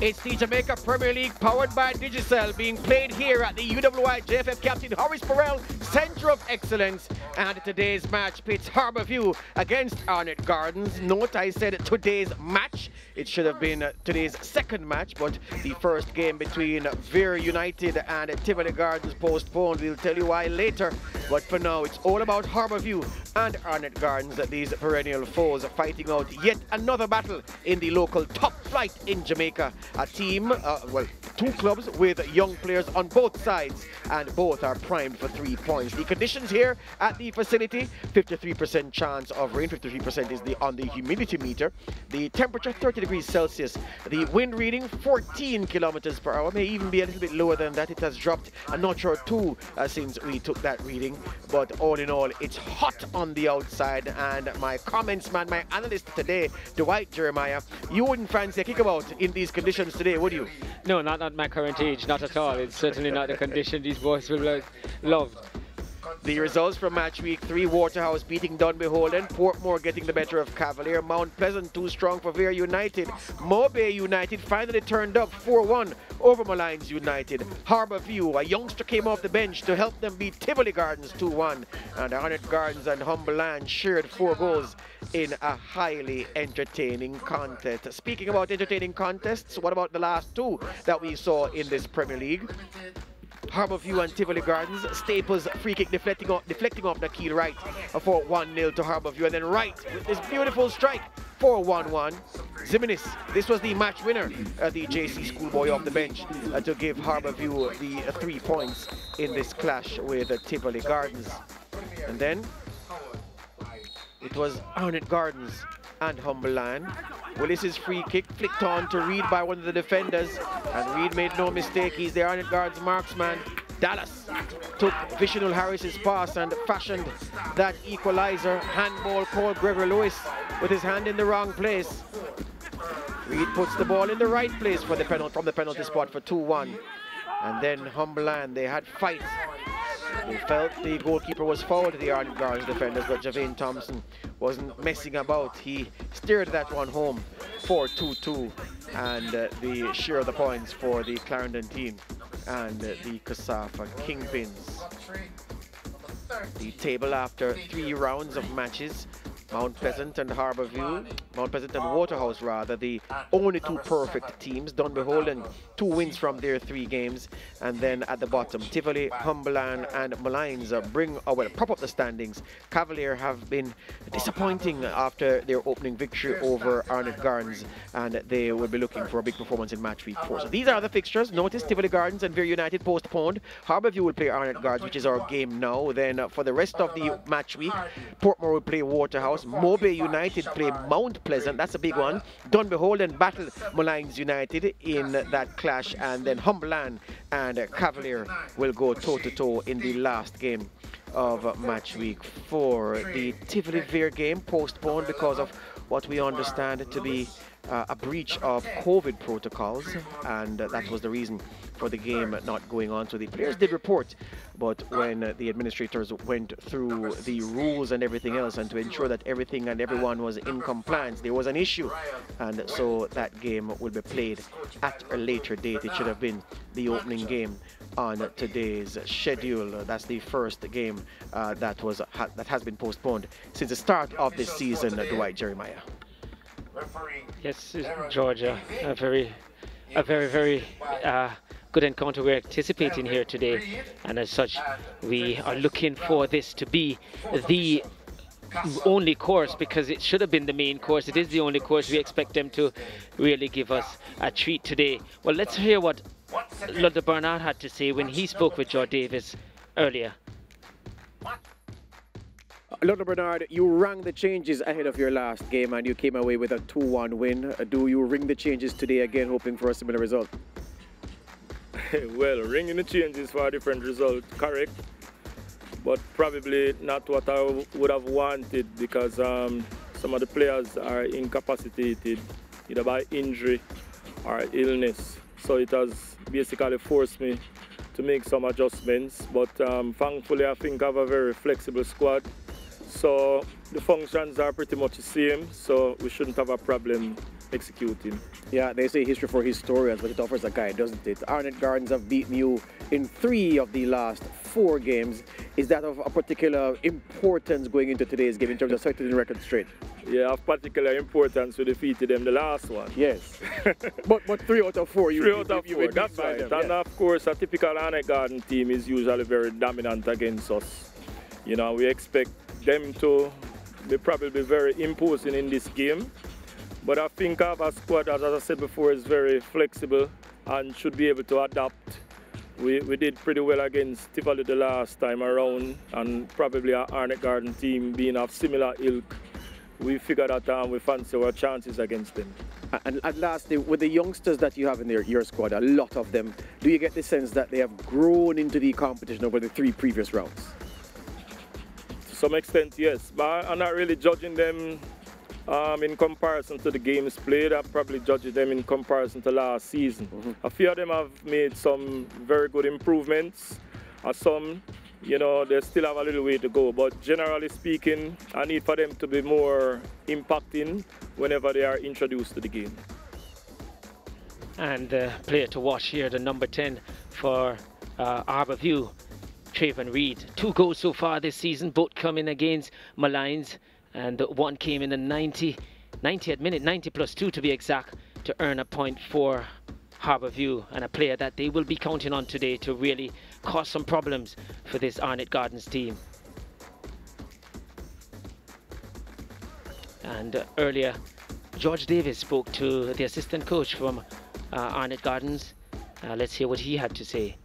It's the Jamaica Premier League powered by Digicel being played here at the UWI JFF Captain Horace Burrell Centre of Excellence. And today's match pits Harbourview against Arnett Gardens. Note I said today's match. It should have been today's second match, but the first game between Veer United and Tivoli Gardens postponed. We'll tell you why later. But for now, it's all about Harbourview and Arnett Gardens, these perennial foes fighting out yet another battle in the local top flight in Jamaica. A team, well, two clubs with young players on both sides, and both are primed for 3 points. The conditions here at the facility: 53% chance of rain, 53% is on the humidity meter. The temperature 30 degrees Celsius. The wind reading 14 kilometers per hour, may even be a little bit lower than that. It has dropped a notch or two since we took that reading, but all in all, it's hot on the outside. And my comments man, my analyst today, Dwight Jeremiah, you wouldn't fancy a kickabout in these conditions today, would you? No, not at my current age, not at all. It's certainly not the condition these boys will love. The results from match week 3: Waterhouse beating Dunbeholden, Portmore getting the better of Cavalier, Mount Pleasant too strong for Veer United, Mobay United finally turned up 4-1 over Malines United, Harbourview, a youngster came off the bench to help them beat Tivoli Gardens 2-1, and Arnett Gardens and Humberland shared 4 goals in a highly entertaining contest. Speaking about entertaining contests, what about the last two that we saw in this Premier League? Harbourview and Tivoli Gardens. Staples free kick deflecting off the keel right for 1-0 to Harbourview, and then Wright with this beautiful strike for 1-1. Ziminis, this was the match winner, the JC schoolboy off the bench, to give Harbourview the 3 points in this clash with Tivoli Gardens. And then it was Arnett Gardens and Humberland. Willis's free kick flicked on to Reed by one of the defenders, and Reed made no mistake. He's the Arnett Gardens marksman. Dallas took Vishnul Harris's pass and fashioned that equalizer. Handball called Gregory Lewis with his hand in the wrong place. Reed puts the ball in the right place for the penalty from the penalty spot for 2-1. And then Humberland, they had fight. They felt the goalkeeper was fouled, the Arnett Gardens defenders, but Javane Thompson wasn't messing about. He steered that one home for 2-2, and the share of the points for the Clarendon team and the Kasafa Kingpins. The table after 3 rounds of matches: Mount Pleasant and Harbourview, Mount Pleasant and Waterhouse rather, the only 2 perfect teams. Dunbeholden 2 wins from their 3 games, and then at the bottom Tivoli, Humberland and Malines prop up the standings. Cavalier have been disappointing after their opening victory over Arnett Gardens, and they will be looking for a big performance in match week 4. So these are the fixtures. Notice Tivoli Gardens and Veer United postponed. Harbourview will play Arnett Gardens, which is our game now. Then for the rest of the match week, Portmore will play Waterhouse, Mobay United play Mount Pleasant, that's a big one. Dunbeholden battle Malines United in that clash, and then Humberland and Cavalier will go toe-to-toe in the last game of match week 4. The Tivoli Veer game postponed because of what we understand to be a breach of COVID protocols, and that was the reason for the game not going on. So the players did report, but when the administrators went through the rules and everything else, and to ensure that everything and everyone was in compliance, there was an issue, and so that game will be played at a later date. It should have been the opening game on today's schedule. That's the first game that has been postponed since the start of this season. Dwight Jeremiah. Yes, Georgia, a very good encounter we're anticipating here today, and as such we are looking for this to be the only course, because it should have been the main course. It is the only course. We expect them to really give us a treat today. Well, let's hear what Ludlow Bernard had to say when he spoke with George Davis earlier. Ludlow Bernard, you rang the changes ahead of your last game and you came away with a 2-1 win. Do you ring the changes today again, hoping for a similar result? Well, ringing the changes for a different result, correct, but probably not what I would have wanted, because some of the players are incapacitated either by injury or illness. So it has basically forced me to make some adjustments, but thankfully I think I have a very flexible squad. So the functions are pretty much the same, so we shouldn't have a problem executing. Yeah, they say history for historians, but it offers a guide, doesn't it? Arnett Gardens have beaten you in 3 of the last 4 games. Is that of a particular importance going into today's game in terms of setting the record straight? Yeah, of particular importance, we defeated them the last one. Yes. but 3 out of 4, 3 out of 4, win that's by right. them, And of course, a typical Arnett Garden team is usually very dominant against us. You know, we expect them to probably be very imposing in this game. But I think our squad, as I said before, is very flexible and should be able to adapt. We did pretty well against Tivoli the last time around, and probably our Arnett Garden team being of similar ilk, we figured that we fancy our chances against them. And lastly, with the youngsters that you have in your squad, a lot of them, do you get the sense that they have grown into the competition over the 3 previous rounds? To some extent, yes, but I'm not really judging them in comparison to the games played. I'm probably judging them in comparison to last season. A few of them have made some very good improvements. Some, you know, they still have a little way to go. But generally speaking, I need for them to be more impacting whenever they are introduced to the game. And the player to watch here, the number 10 for Harbourview, Trayvon Reed. 2 goals so far this season, both coming against Malines. And one came in the 90th minute, 90 plus 2 to be exact, to earn a point for Harbourview, and a player that they will be counting on today to really cause some problems for this Arnett Gardens team. And earlier, George Davis spoke to the assistant coach from Arnett Gardens. Let's hear what he had to say.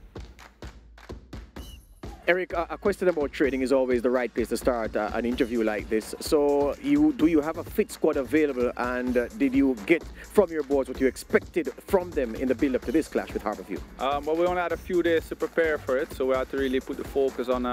Eric, a question about training is always the right place to start an interview like this. So, do you have a fit squad available, and did you get from your boards what you expected from them in the build-up to this clash with Harbourview? Well, we only had a few days to prepare for it, so we had to really put the focus on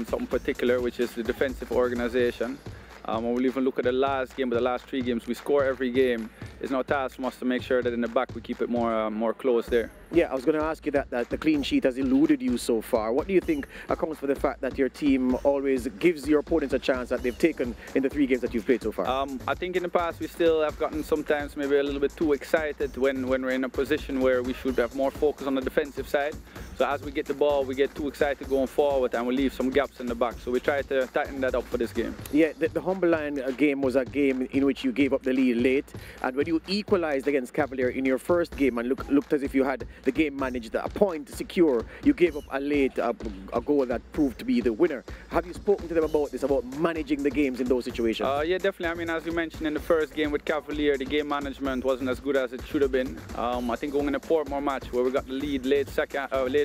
something particular, which is the defensive organization. When we even look at the last game, but the last 3 games, we score every game. It's now task from us to make sure that in the back we keep it more close there. Yeah, I was going to ask you that the clean sheet has eluded you so far. What do you think accounts for the fact that your team always gives your opponents a chance that they've taken in the 3 games that you've played so far? I think in the past we still have gotten sometimes maybe a little bit too excited when we're in a position where we should have more focus on the defensive side. So as we get the ball, we get too excited going forward and we leave some gaps in the back. So we try to tighten that up for this game. Yeah, the Humberline game was a game in which you gave up the lead late, and when you equalized against Cavalier in your first game and looked as if you had the game managed, a point secure, you gave up a goal that proved to be the winner. Have you spoken to them about this, about managing the games in those situations? Yeah, definitely. I mean, as you mentioned in the first game with Cavalier, the game management wasn't as good as it should have been. I think going in the Portmore match where we got the lead late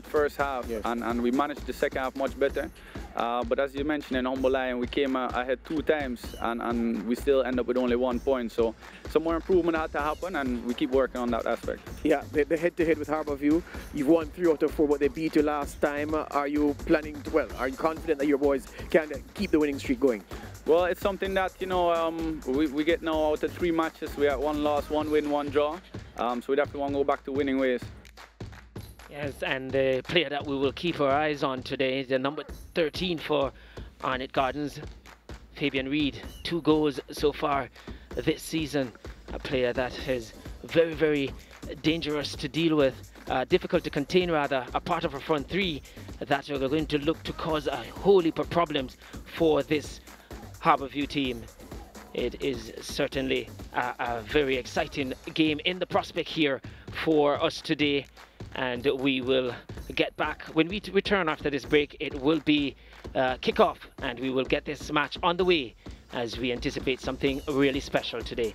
first half, yes, and we managed the second half much better. But as you mentioned in Humberline, we came ahead 2 times and we still end up with only 1 point. So some more improvement had to happen, and we keep working on that aspect. Yeah, the head-to-head with Harbourview, you've won 3 out of 4, but they beat you last time. Are you planning to, well, are you confident that your boys can keep the winning streak going? Well, it's something that, you know, we get now out of 3 matches. We had 1 loss, 1 win, 1 draw. So we definitely want to go back to winning ways. Yes, and the player that we will keep our eyes on today is the number 13 for Arnett Gardens, Fabian Reed. 2 goals so far this season. A player that is very, very dangerous to deal with, difficult to contain rather, a part of our front 3 that are going to look to cause a whole heap of problems for this Harbourview team. It is certainly a very exciting game in the prospect here for us today. And we will get back when we return after this break. It will be kickoff, and we will get this match on the way as we anticipate something really special today.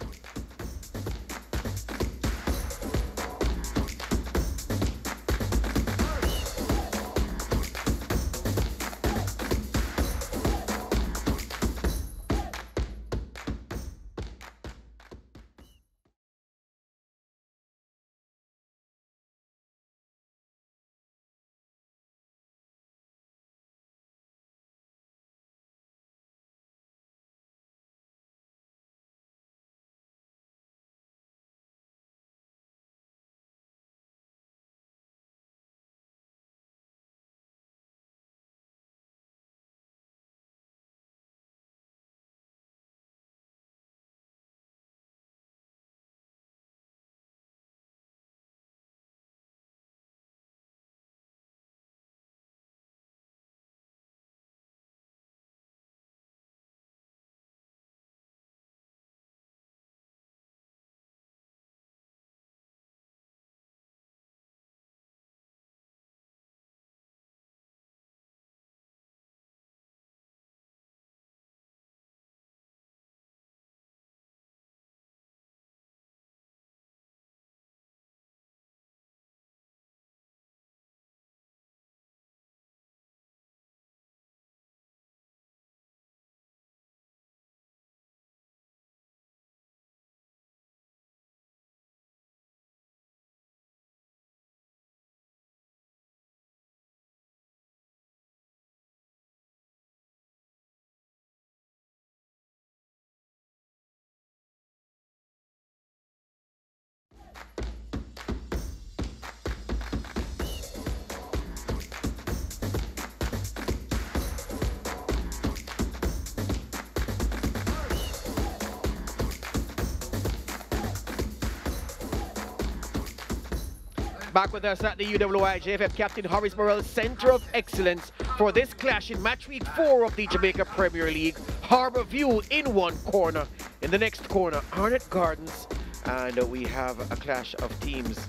Back with us at the UWI JFF Captain Horace Morrell Center of Excellence for this clash in match week 4 of the Jamaica Premier League. Harbour View in one corner. In the next corner, Arnott Gardens. And we have a clash of teams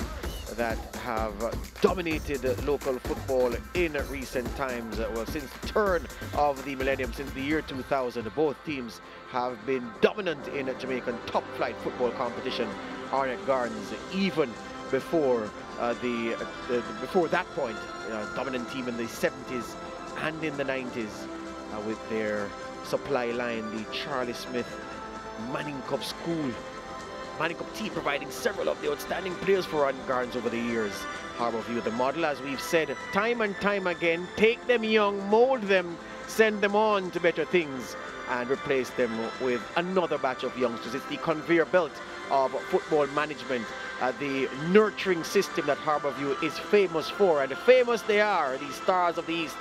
that have dominated local football in recent times. Well, since the turn of the millennium, since the year 2000, both teams have been dominant in Jamaican top flight football competition. Arnott Gardens, even before before that point, dominant team in the 70s and in the 90s with their supply line, the Charlie Smith Manning Cup School. Manning Cup team providing several of the outstanding players for Arnott Gardens over the years. Harbour View, the model, as we've said time and time again, take them young, mold them, send them on to better things, and replace them with another batch of youngsters. It's the conveyor belt of football management, the nurturing system that Harbour View is famous for, and famous they are, the Stars of the East.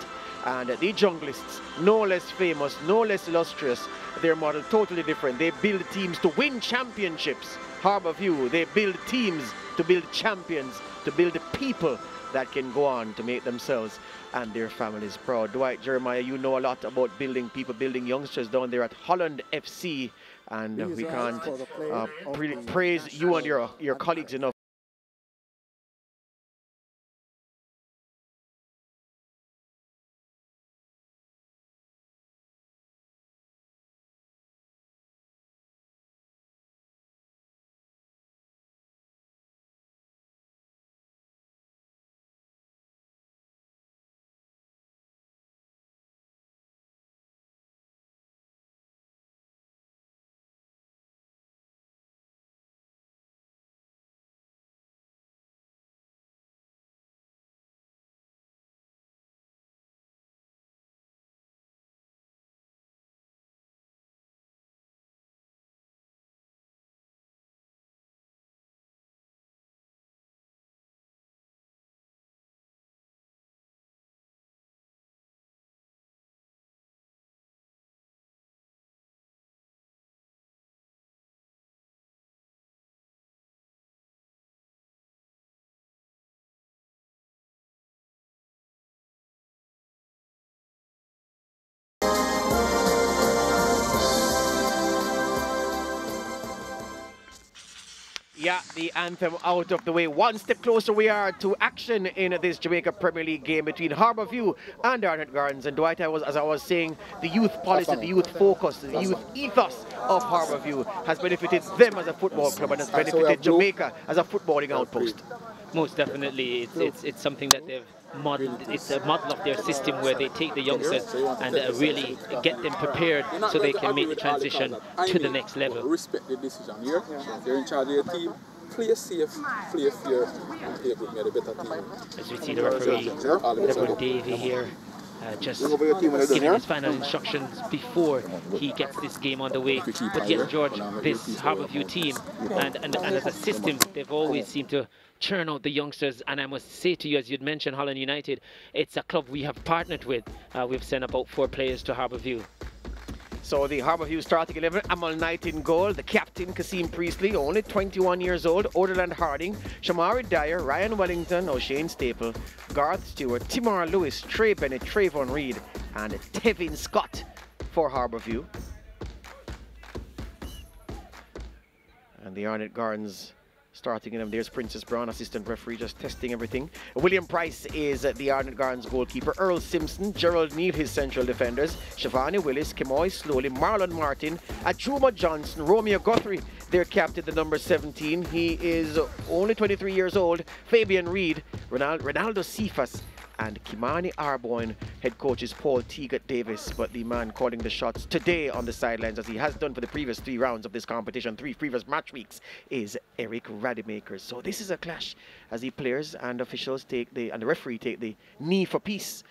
And the Junglists, no less famous, no less illustrious. Their model totally different. They build teams to win championships. Harbour View, they build teams to build champions, to build people that can go on to make themselves and their families proud. Dwight Jeremiah, you know a lot about building people, building youngsters down there at Holland FC, and we can't praise you and your colleagues enough. Yeah, the anthem out of the way. One step closer we are to action in this Jamaica Premier League game between Harbour View and Arnott Gardens. And Dwight, as I was saying, the youth policy, the youth focus, the youth ethos of Harbour View has benefited them as a football club and has benefited Jamaica as a footballing outpost. Most definitely, it's something that they've modeled. It's a model of their system where they take the youngsters and really get them prepared so they can make the transition to the next level. Respect the decision here. If you're in charge of your team, play safe, play fair, and play good, make a better team. As we see the referee, Reverend Davey here, just giving his final instructions before he gets this game on the way. But yes, George, this Harbour View team, and as a system, they've always seemed to churn out the youngsters. And I must say to you, as you'd mentioned, Holland United, it's a club we have partnered with. We've sent about 4 players to Harbour View. So the Harbour View starting 11, Amal Knight in goal, the captain, Kasim Priestley, only 21 years old, Oderland Harding, Shamari Dyer, Ryan Wellington, O'Shane Staple, Garth Stewart, Timar Lewis, Trey Bennett, Trayvon Reed, and Tevin Scott for Harbour View. And the Arnott Gardens starting in them. There's Princess Brown, assistant referee, just testing everything. William Price is the Arnott Gardens goalkeeper. Earl Simpson, Gerald Neal, his central defenders. Shivani Willis, Kemoy Slowly, Marlon Martin, Achuma Johnson, Romeo Guthrie, their captain, the number 17. He is only 23 years old. Fabian Reed, Ronaldo Cephas, and Kimani Arboin. Head coach is Paul Teagat Davis, but the man calling the shots today on the sidelines, as he has done for the previous 3 rounds of this competition, 3 previous match weeks, is Eric Rademacher. So this is a clash as the players and officials and the referee take the knee for peace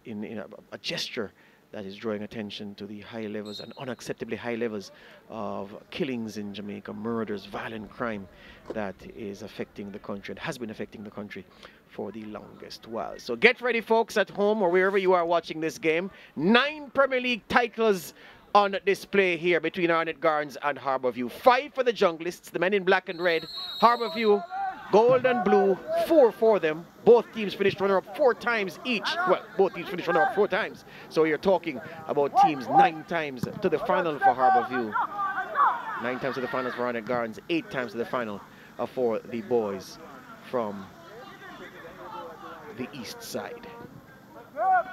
in a gesture that is drawing attention to the high levels and unacceptably high levels of killings in Jamaica, murders, violent crime that is affecting the country and has been affecting the country for the longest while. So get ready, folks, at home or wherever you are watching this game. 9 Premier League titles on display here between Arnott Gardens and Harbour View. 5 for the Junglists, the men in black and red. Harbour View Gold and blue, 4 for them. Both teams finished runner-up 4 times each. Well, both teams finished runner-up 4 times. So you're talking about teams 9 times to the final for Harborview. 9 times to the finals for Hornet Gardens, 8 times to the final for the boys from the east side.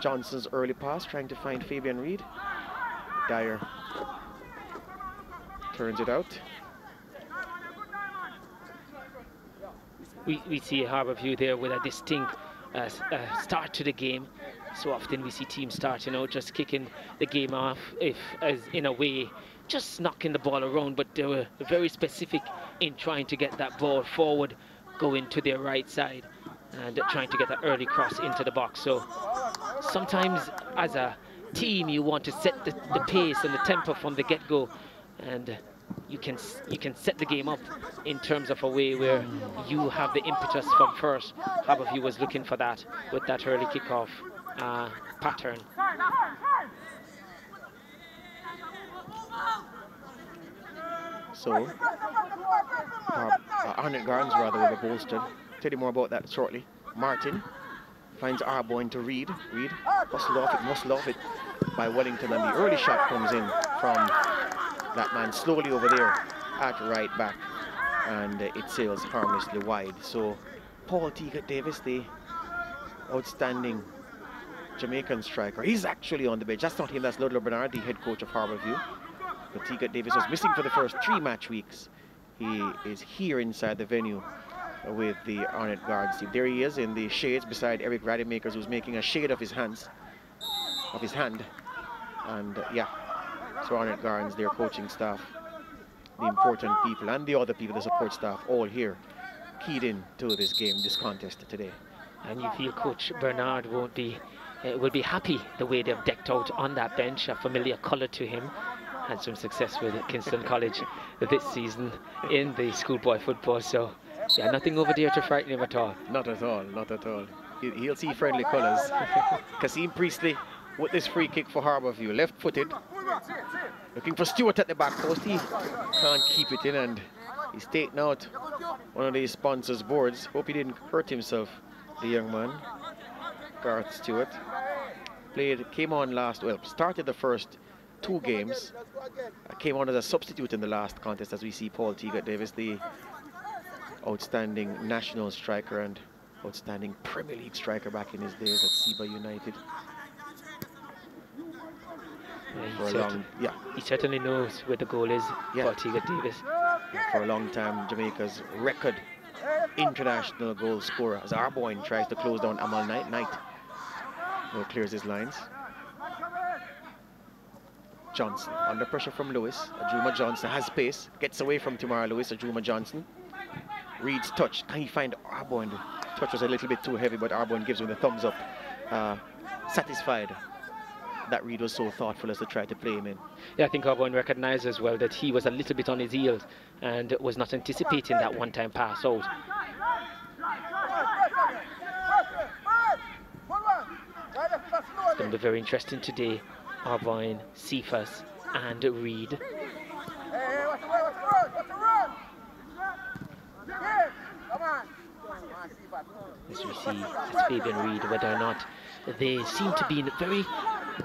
Johnson's early pass, trying to find Fabian Reed. Dyer turns it out. We see Harborview there with a distinct start to the game. So often we see teams starting out just kicking the game off, as in a way, just knocking the ball around, but they were very specific in trying to get that ball forward, going to their right side, and trying to get that early cross into the box. So sometimes as a team you want to set the pace and the tempo from the get-go, and you can set the game up in terms of a way where you have the impetus from first. Harborview was looking for that with that early kickoff pattern. So, Hornet Gardens rather will be bolstered. Tell you more about that shortly. Martin finds Arboin to Reed. Reed muscle off it by Wellington, and the early shot comes in from that man slowly over there at right back, and it sails harmlessly wide. So Paul Teagat Davis, the outstanding Jamaican striker, he's actually on the bench. That's not him, that's Ludlow Bernard, the head coach of Harborview. But Teagat Davis was missing for the first 3 match weeks. He is here inside the venue with the Hornet Guards team. There he is in the shades beside Eric Rademacher, who's making a shade of his hand. And yeah, so Hornet Gardens, their coaching staff, the important people and the other people, the support staff, all here keyed in to this game, this contest today. And you feel Coach Bernard will be happy the way they've decked out on that bench, a familiar color to him. Had some success with Kingston College this season in the schoolboy football, so yeah, nothing over there to frighten him at all. Not at all, not at all. He'll see friendly colors. Kasim Priestley with this free kick for Harborview, left-footed, looking for Stewart at the back post. He can't keep it in, and he's taken out one of these sponsors' boards. Hope he didn't hurt himself, the young man. Garth Stewart started the first 2 games, came on as a substitute in the last contest, as we see Paul Teagat Davis, the outstanding national striker and outstanding Premier League striker back in his days at Seba United. He certainly knows where the goal is, Paul Teagat Davis. For a long time, Jamaica's record international goal scorer, as Arboin tries to close down Amal Knight. Now clears his lines. Johnson under pressure from Lewis. Ajuma Johnson has pace, gets away from Tamara Lewis. Ajuma Johnson. Reed's touch. Can he find Arboin? The touch was a little bit too heavy, but Arboin gives him the thumbs up. Satisfied that Reed was so thoughtful as to try to play him in. Yeah, I think Arboin recognized as well that he was a little bit on his heels and was not anticipating that one-time pass out. It's going to be very interesting today. Arboin, Cephas and Reed. As we see, as Fabian Reed, whether or not they seem to be in very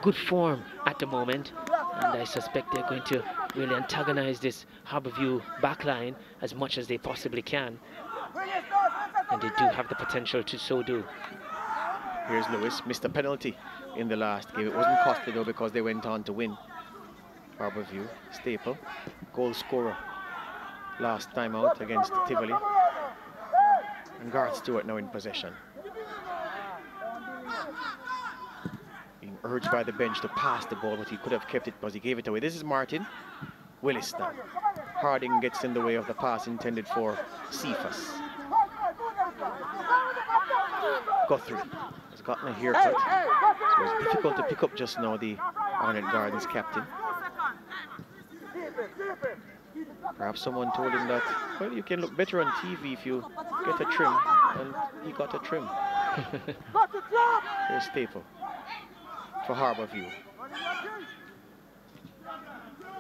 good form at the moment, and I suspect they're going to really antagonize this Harborview backline as much as they possibly can, and they do have the potential to so do. Here's Lewis, missed a penalty in the last game. It wasn't costly though, because they went on to win. Harborview, Staple, goal scorer last time out against Tivoli. And Garth Stewart now in possession. Being urged by the bench to pass the ball, but he could have kept it because he gave it away. This is Martin. Willis now. Harding gets in the way of the pass intended for Cephas. Guthrie has gotten a haircut, so it's difficult to pick up just now, the Hornet Gardens captain. Perhaps someone told him that, well, you can look better on TV if you get a trim, and he got a trim. Here's Staple for Harborview.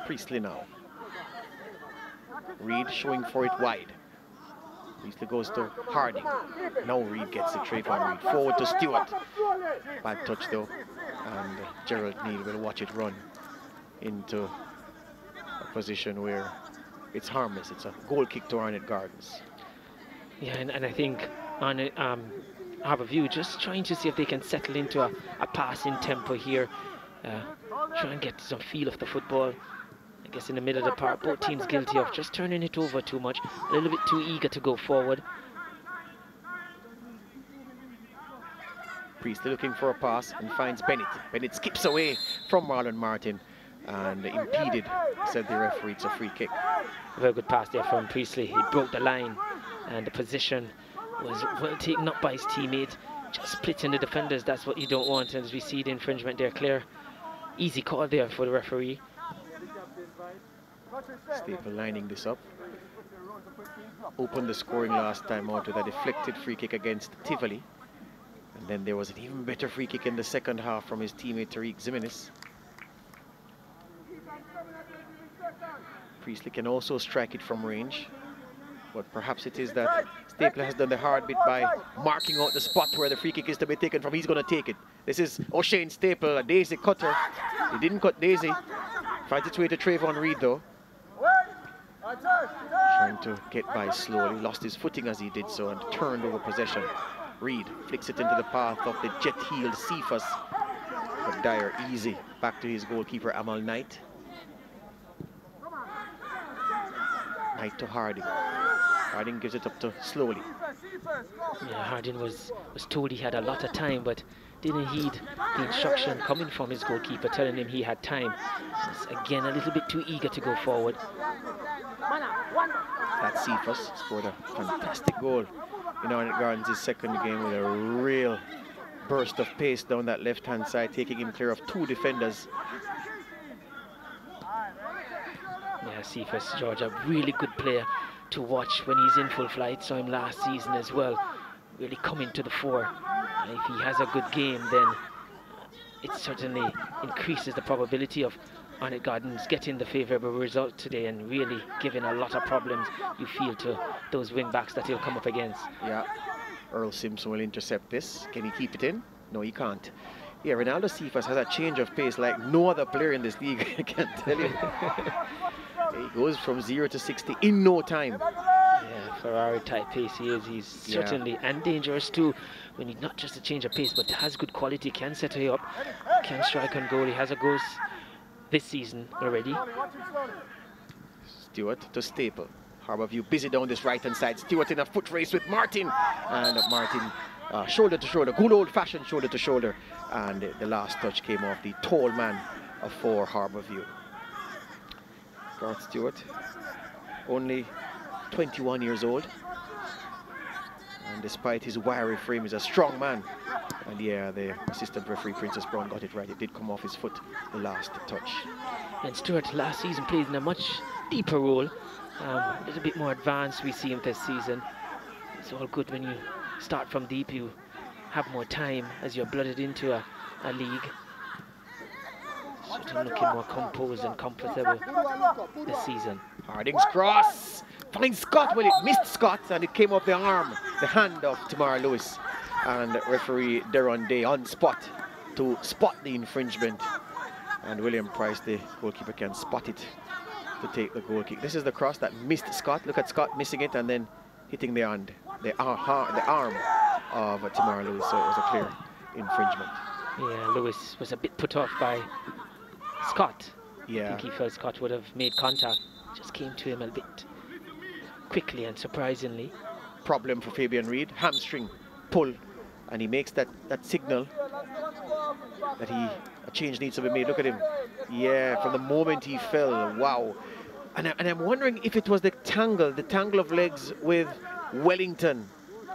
Priestley now. Reed showing for it wide. Priestley goes to Harding. Now Reed gets the Trayvon Reed. Forward to Stewart. Bad touch though. And Gerald Neal will watch it run into a position where it's harmless. It's a goal kick to Arnett Gardens. Yeah, and I think on Harbourview just trying to see if they can settle into a passing tempo here. Try and get some feel of the football. I guess in the middle of the park, both teams guilty of just turning it over too much, a little bit too eager to go forward. Priestley looking for a pass and finds Bennett. Bennett skips away from Marlon Martin and impeded, said the referee. It's a free kick. Very good pass there from Priestley. He broke the line and the position was well taken up by his teammate. Just splitting the defenders, that's what you don't want. And as we see the infringement there, clear. Easy call there for the referee. Staple lining this up. Opened the scoring last time out with a deflected free kick against Tivoli. And then there was an even better free kick in the second half from his teammate Tariq Zimenez. Priestley can also strike it from range. But perhaps it is that Staple has done the hard bit by marking out the spot where the free kick is to be taken from. He's going to take it. This is O'Shane Staple, a Daisy cutter. He didn't cut Daisy. Finds its way to Trayvon Reed though. Trying to get by slowly. Lost his footing as he did so and turned over possession. Reed flicks it into the path of the jet-heeled Cephas. But Dyer easy. Back to his goalkeeper Amal Knight. Knight to Harding. Harding gives it up to Slowly. Yeah, Harding was told he had a lot of time, but didn't heed the instruction coming from his goalkeeper telling him he had time. Was again a little bit too eager to go forward. That Cephas scored a fantastic goal in Arnett Gardens' second game with a real burst of pace down that left-hand side, taking him clear of two defenders. Yeah, Cephas, George, a really good player to watch when he's in full flight. Saw him last season as well, really coming to the fore. And if he has a good game, then it certainly increases the probability of Arnett Gardens getting the favourable result today and really giving a lot of problems, you feel, to those wing backs that he'll come up against. Yeah, Earl Simpson will intercept this. Can he keep it in? No, he can't. Yeah, Ronaldo Cephas has a change of pace like no other player in this league, I can tell you. He goes from 0 to 60 in no time. Yeah, Ferrari type pace he is. He's certainly, and dangerous too, when he not just a change of pace, but has good quality, can set you up, can strike on goal. He has a goal this season already. Stewart to Staple. Harbourview busy down this right-hand side. Stewart in a foot race with Martin. And Martin shoulder to shoulder, good old-fashioned shoulder to shoulder. And the last touch came off the tall man for Harbourview. Garth Stewart, only 21 years old. And despite his wiry frame, he's a strong man. And yeah, the assistant referee, Princess Brown, got it right. It did come off his foot, the last touch. And Stewart last season played in a much deeper role. A little bit more advanced we see him this season. It's all good when you start from deep, you have more time as you're blooded into a league. Certainly looking more composed and comfortable this season. Harding's cross finds Scott. Well, it missed Scott and it came off the arm, the hand of Tamara Lewis. And referee Deron Day on spot to spot the infringement. And William Price, the goalkeeper, can spot it to take the goal kick. This is the cross that missed Scott. Look at Scott missing it and then hitting the arm of Tamara Lewis. So it was a clear infringement. Yeah, Lewis was a bit put off by Scott. Yeah. I think he felt Scott would have made contact. Just came to him a bit quickly and surprisingly. Problem for Fabian Reed. Hamstring pull. And he makes that signal that a change needs to be made. Look at him. Yeah, from the moment he fell. Wow. And I'm wondering if it was the tangle of legs with Wellington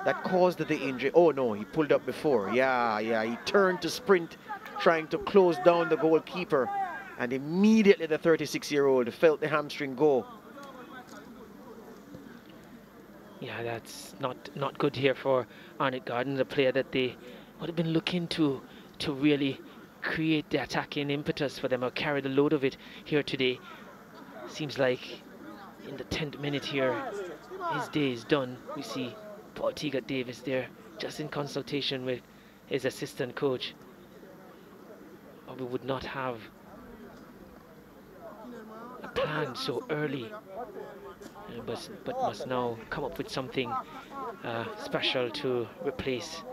that caused the injury. Oh no, he pulled up before. Yeah, he turned to sprint, trying to close down the goalkeeper. And immediately the 36-year-old felt the hamstring go. Yeah, that's not good here for Arnett Gardens, a player that they would have been looking to really create the attacking impetus for them or carry the load of it here today. Seems like in the 10th minute here, his day is done. We see Paul Teagat Davis there, just in consultation with his assistant coach. Or we would not have a plan so early, but must now come up with something special to replace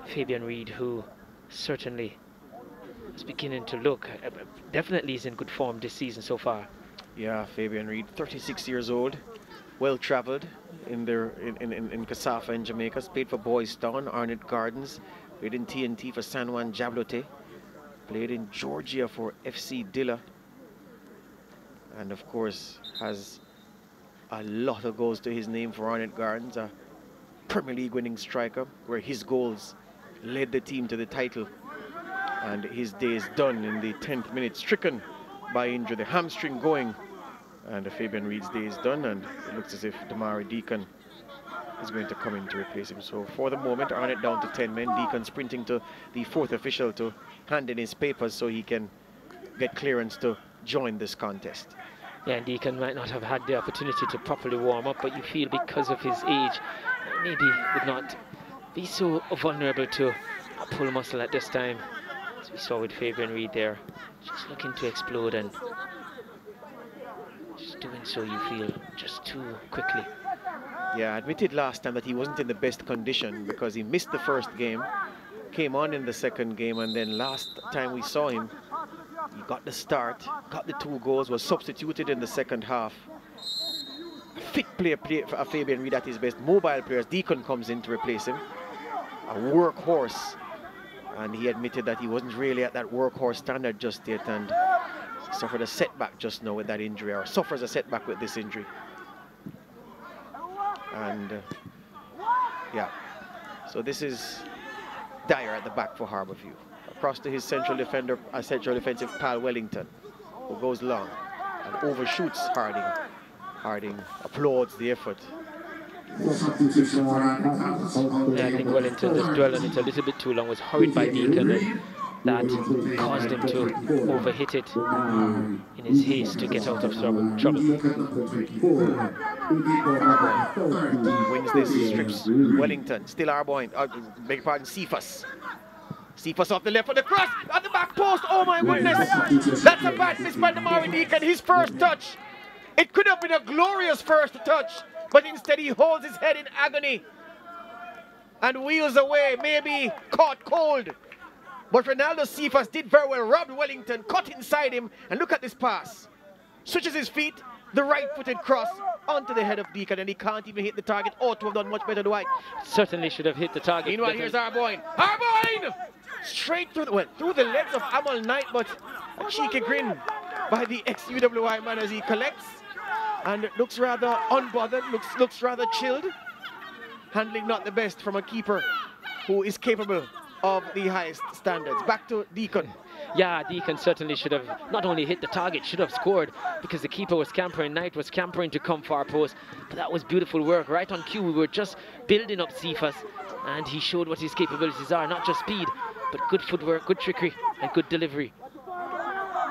Fabian Reid, who certainly is beginning to look, definitely is in good form this season so far. Yeah, Fabian Reid, 36 years old, well travelled in Casafa in Jamaica, played for Boys Town, Arnett Gardens, played in TNT for San Juan Jablote, played in Georgia for FC Dilla, and of course has a lot of goals to his name for Arnett Gardens, a Premier League winning striker where his goals led the team to the title. And his day is done in the 10th minute, stricken by injury, the hamstring going, and Fabian Reid's day is done, and it looks as if Damari Deacon is going to come in to replace him. So for the moment, Arnett down to 10 men, Deacon sprinting to the 4th official to hand in his papers so he can get clearance to join this contest. Yeah, and Deacon might not have had the opportunity to properly warm up, but you feel because of his age, maybe would not be so vulnerable to a pull muscle at this time. As we saw with Fabian Reid there, just looking to explode, and just doing so you feel just too quickly. Yeah, I admitted last time that he wasn't in the best condition because he missed the first game, came on in the second game, and then last time we saw him, he got the start, got the 2 goals, was substituted in the second half. A fit player for Fabian Reid at his best. Mobile players, Deacon comes in to replace him. A workhorse. And he admitted that he wasn't really at that workhorse standard just yet, and suffered a setback just now with that injury, or suffers a setback with this injury. And yeah, so this is Dyer at the back for Harbourview. Across to his central defender, central defensive pal Wellington, who goes long and overshoots Harding. Harding applauds the effort. Yeah, I think Wellington just dwelled on it a little bit too long, was hurried by Deacon, and that caused him to overhit it in his haste to get out of trouble. Wins this, strips Wellington, still Arboin, beg your pardon, Cephas. Cephas off the left for the cross, at the back post, oh my goodness! That's a bad miss by Damari Deacon, his first touch. It could have been a glorious first touch, but instead he holds his head in agony and wheels away, maybe caught cold. But Ronaldo Cephas did very well, robbed Wellington, cut inside him, and look at this pass. Switches his feet, the right-footed cross onto the head of Deacon, and he can't even hit the target. Ought to have done much better, Dwight. Certainly should have hit the target. Meanwhile, here's Arboin. Arboin! Straight through the legs of Amal Knight, but a cheeky grin by the ex-UWI man as he collects. And looks rather unbothered, looks rather chilled. Handling not the best from a keeper who is capable of the highest standards. Back to Deacon. Yeah, Deacon certainly should have not only hit the target, should have scored, because the keeper was scampering, Knight was scampering to come far post. But that was beautiful work, right on cue. We were just building up Cephas, and he showed what his capabilities are, not just speed, but good footwork, good trickery, and good delivery.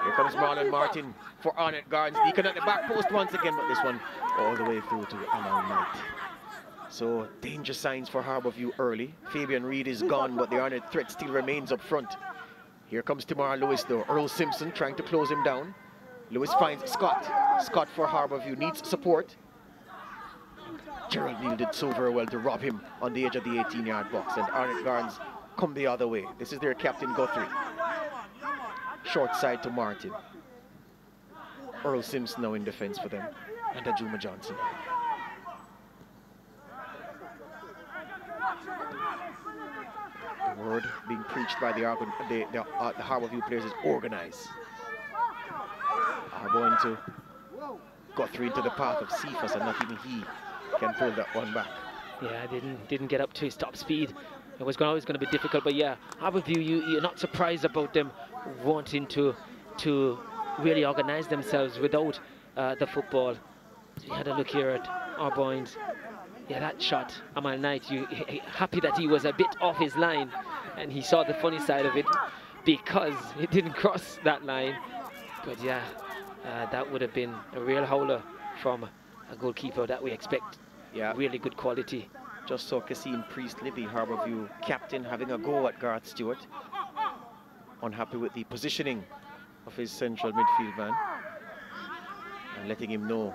Here comes Marlon Martin for Arnett Gardens. Deacon at the back post once again, but this one all the way through to Amal Knight. So danger signs for Harbourview early. Fabian Reid is gone, but the Arnett threat still remains up front. Here comes Tamar Lewis though. Earl Simpson trying to close him down. Lewis finds Scott. Scott for Harbourview needs support. Gerald Neal did so very well to rob him on the edge of the 18-yard box, and Arnett Gardens come the other way. This is their captain Guthrie. Short side to Martin. Earl Simpson now in defense for them, and Ajuma Johnson. The word being preached by the Harbourview players is organize. Are going to Guthrie into the path of Cephas, and not even he can pull that one back. Yeah, didn't get up to his top speed. It was always going to be difficult, but yeah, Harbourview, you're not surprised about them wanting to really organize themselves without the football. So you had a look here at Arboins. Yeah, that shot, Amal Knight, happy that he was a bit off his line, and he saw the funny side of it because he didn't cross that line. But yeah, that would have been a real howler from a goalkeeper that we expect Yeah. Really good quality. Just saw Cassim Priestley, the Harbourview captain, having a go at Garth Stewart. Unhappy with the positioning of his central midfield man. And letting him know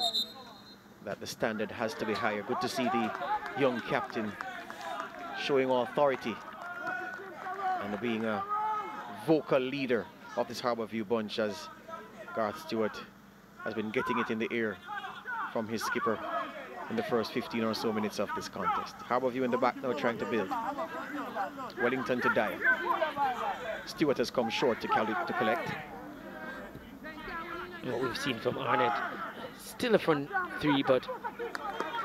that the standard has to be higher. Good to see the young captain showing authority and being a vocal leader of this Harbourview bunch, as Garth Stewart has been getting it in the ear from his skipper in the first 15 or so minutes of this contest. Harbourview in the back now trying to build. Wellington to Dyer. Stewart has come short to collect. What we've seen from Arnett, still a front three, but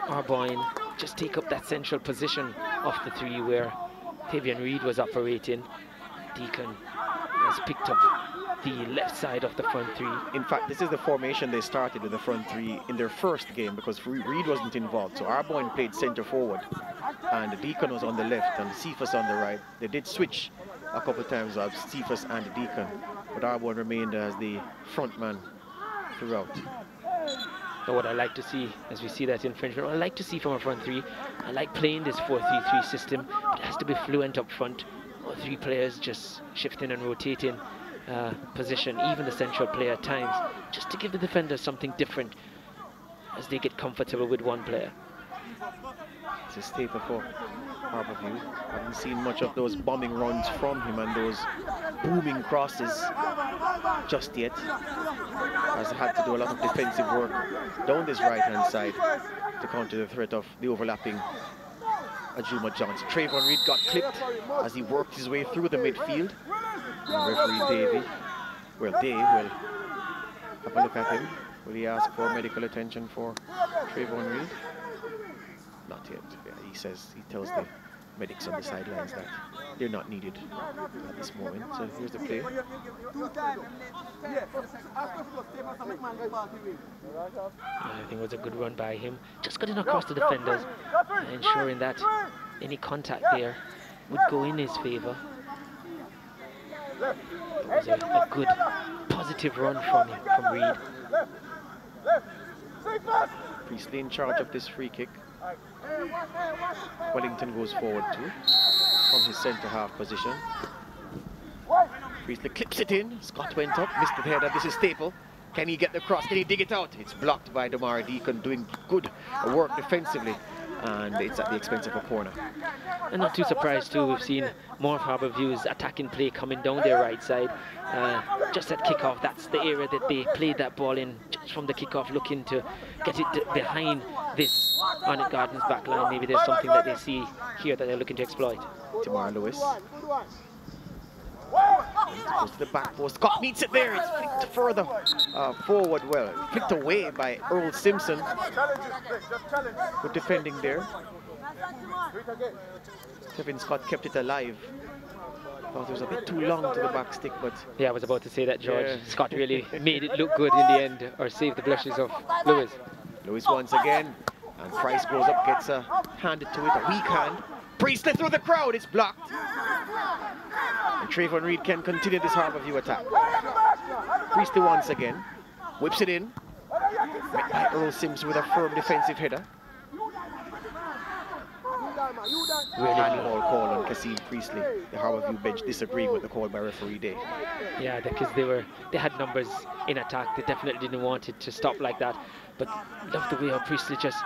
Arboyne just take up that central position of the three where Fabian Reid was operating. Deacon has picked up the left side of the front three. In fact, this is the formation they started with the front three in their first game, because Reid wasn't involved. So Arboyne played centre forward and Deacon was on the left and Cephas on the right. They did switch a couple of times of Cephas and Deacon, but Arboyne remained as the front man throughout. But what I like to see, as we see that infringement, what I like to see from a front three, I like playing this 4-3-3 system, but it has to be fluent up front. All three players just shifting and rotating position, even the central player at times, just to give the defenders something different as they get comfortable with one player. It's a staple for Harbourview. Haven't seen much of those bombing runs from him and those booming crosses just yet. Has had to do a lot of defensive work down this right-hand side to counter the threat of the overlapping Ajuma Johnson. Trayvon Reid got clipped as he worked his way through the midfield. And referee Dave will have a look at him. Will he ask for medical attention for Trayvon Reid? Not yet. Yeah, he tells the medics on the sidelines that they're not needed at this moment. So here's the play. I think it was a good run by him. Just getting across the defenders, ensuring that any contact there would go in his favour. It was a good, positive run from Reid. Priestley in charge of this free kick. Wellington goes forward too from his centre half position. Priestley clips it in. Scott went up, missed the header. This is Staple. Can he get the cross? Can he dig it out? It's blocked by Damari Deacon, doing good work defensively, and it's at the expense of a corner. And not too surprised too, we've seen more of Harbourview's attacking play coming down their right side. Just at kickoff, that's the area that they played that ball in, just from the kickoff, looking to get it behind this Arnett Gardens back line. Maybe there's something that they see here that they're looking to exploit. Tamar Lewis goes to the back post. Scott meets it there. It's flicked further forward. Well, flicked away by Earl Simpson. Good defending there. Kevin Scott kept it alive. Thought it was a bit too long to the back stick, but yeah, I was about to say that, George. Yeah. Scott really made it look good in the end, or saved the blushes of Lewis. Lewis once again, and Price goes up, gets handed to it, a weak hand. Priestley through the crowd, it's blocked. And Trayvon Reid can continue this Harbourview attack. Priestley once again, whips it in. Met by Earl Simpson with a firm defensive header. Really handball call on Cassim Priestley. The Harbourview bench disagreeing with the call by referee Day. Yeah, because they had numbers in attack. They definitely didn't want it to stop like that. But love the way how Priestley just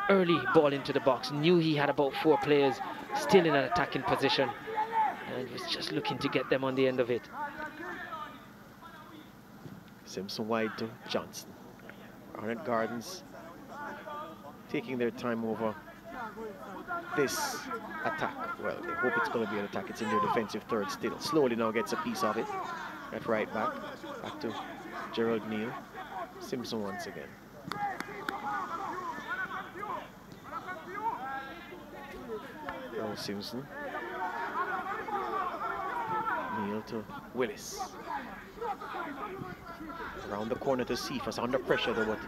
early ball into the box, knew he had about 4 players still in an attacking position, and was just looking to get them on the end of it. Simpson wide to Johnson. Arnett Gardens taking their time over this attack. Well, they hope it's going to be an attack. It's in their defensive third still. Slowly now gets a piece of it. At right back. Back to Gerald Neal. Simpson once again. Earl Simpson. Neal to Willis. Around the corner to Cephas, under pressure though, but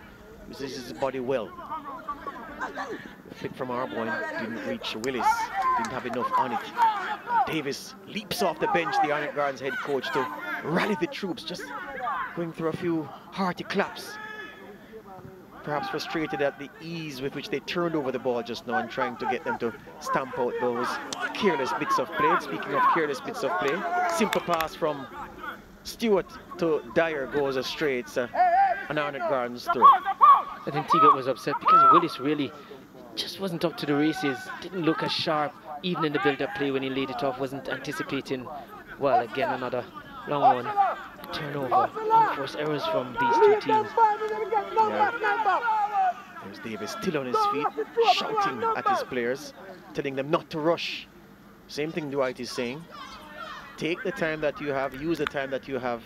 uses his body well. The flick from Arboyne didn't reach Willis, didn't have enough on it. And Davis leaps off the bench, the Arnett Gardens head coach, to rally the troops, just going through a few hearty claps. perhaps frustrated at the ease with which they turned over the ball just now and trying to get them to stamp out those careless bits of play. Speaking of careless bits of play, simple pass from Stewart to Dyer goes astray. It's an Arnott Gardens throw. I think Teagat was upset because Willis really just wasn't up to the races, didn't look as sharp, even in the build-up play when he laid it off, wasn't anticipating, well, again, another long one. Turnover, unforced errors from these two teams. Yeah. There's Davis still on his feet, shouting at his players, telling them not to rush. Same thing Dwight is saying. Take the time that you have, use the time that you have.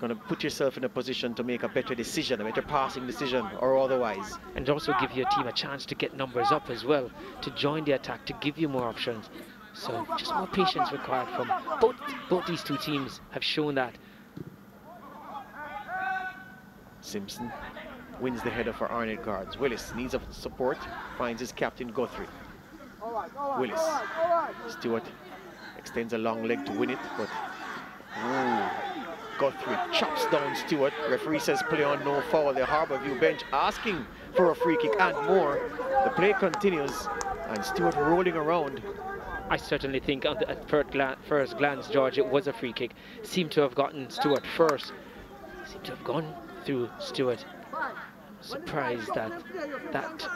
Gonna put yourself in a position to make a better decision, a better passing decision or otherwise. And also give your team a chance to get numbers up as well, to join the attack, to give you more options. So just more patience required from both these two teams have shown that. Simpson wins the header for Arnott Gardens. Willis needs a support, finds his captain Guthrie. Willis. Stewart extends a long leg to win it, but Guthrie chops down Stewart. Referee says play on, no foul. The Harbourview bench asking for a free kick and more. The play continues and Stewart rolling around. I certainly think at first glance, George, it was a free kick. Seemed to have gotten Stewart first. Seemed to have gone through Stewart. Surprised that that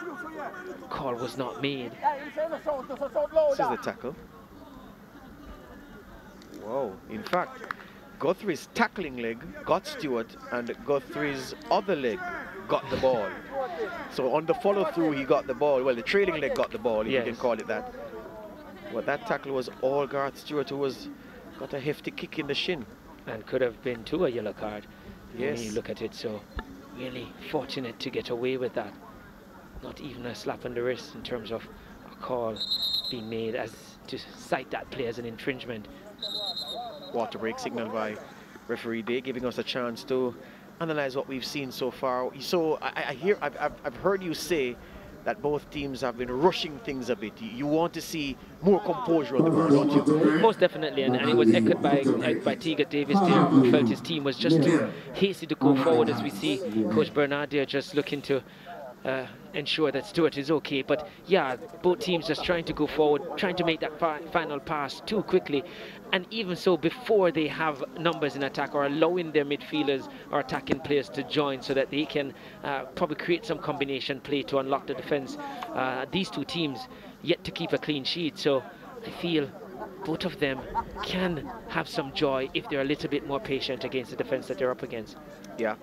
call was not made. This is the tackle. Whoa, in fact, Guthrie's tackling leg got Stewart and Guthrie's other leg got the ball. So on the follow through he got the ball. Well, the trailing leg got the ball, if you can call it that. But that tackle was all Garth Stewart, who got a hefty kick in the shin. And could have been to a yellow card. Yes. When you look at it, so really fortunate to get away with that. Not even a slap on the wrist in terms of a call being made as to cite that play as an infringement. Water break signal by referee Day, giving us a chance to analyze what we've seen so far. So I've heard you say that both teams have been rushing things a bit. You want to see more composure on the ground, don't you? Most definitely, and it was echoed by Teagat Davis there, who felt his team was just too hasty to go forward, as we see Coach Bernard there just looking to ensure that Stewart is okay. But yeah, both teams just trying to go forward, trying to make that final pass too quickly, and even so before they have numbers in attack, or allowing their midfielders or attacking players to join so that they can probably create some combination play to unlock the defense. These two teams yet to keep a clean sheet, so I feel both of them can have some joy if they're a little bit more patient against the defense that they're up against. Yeah.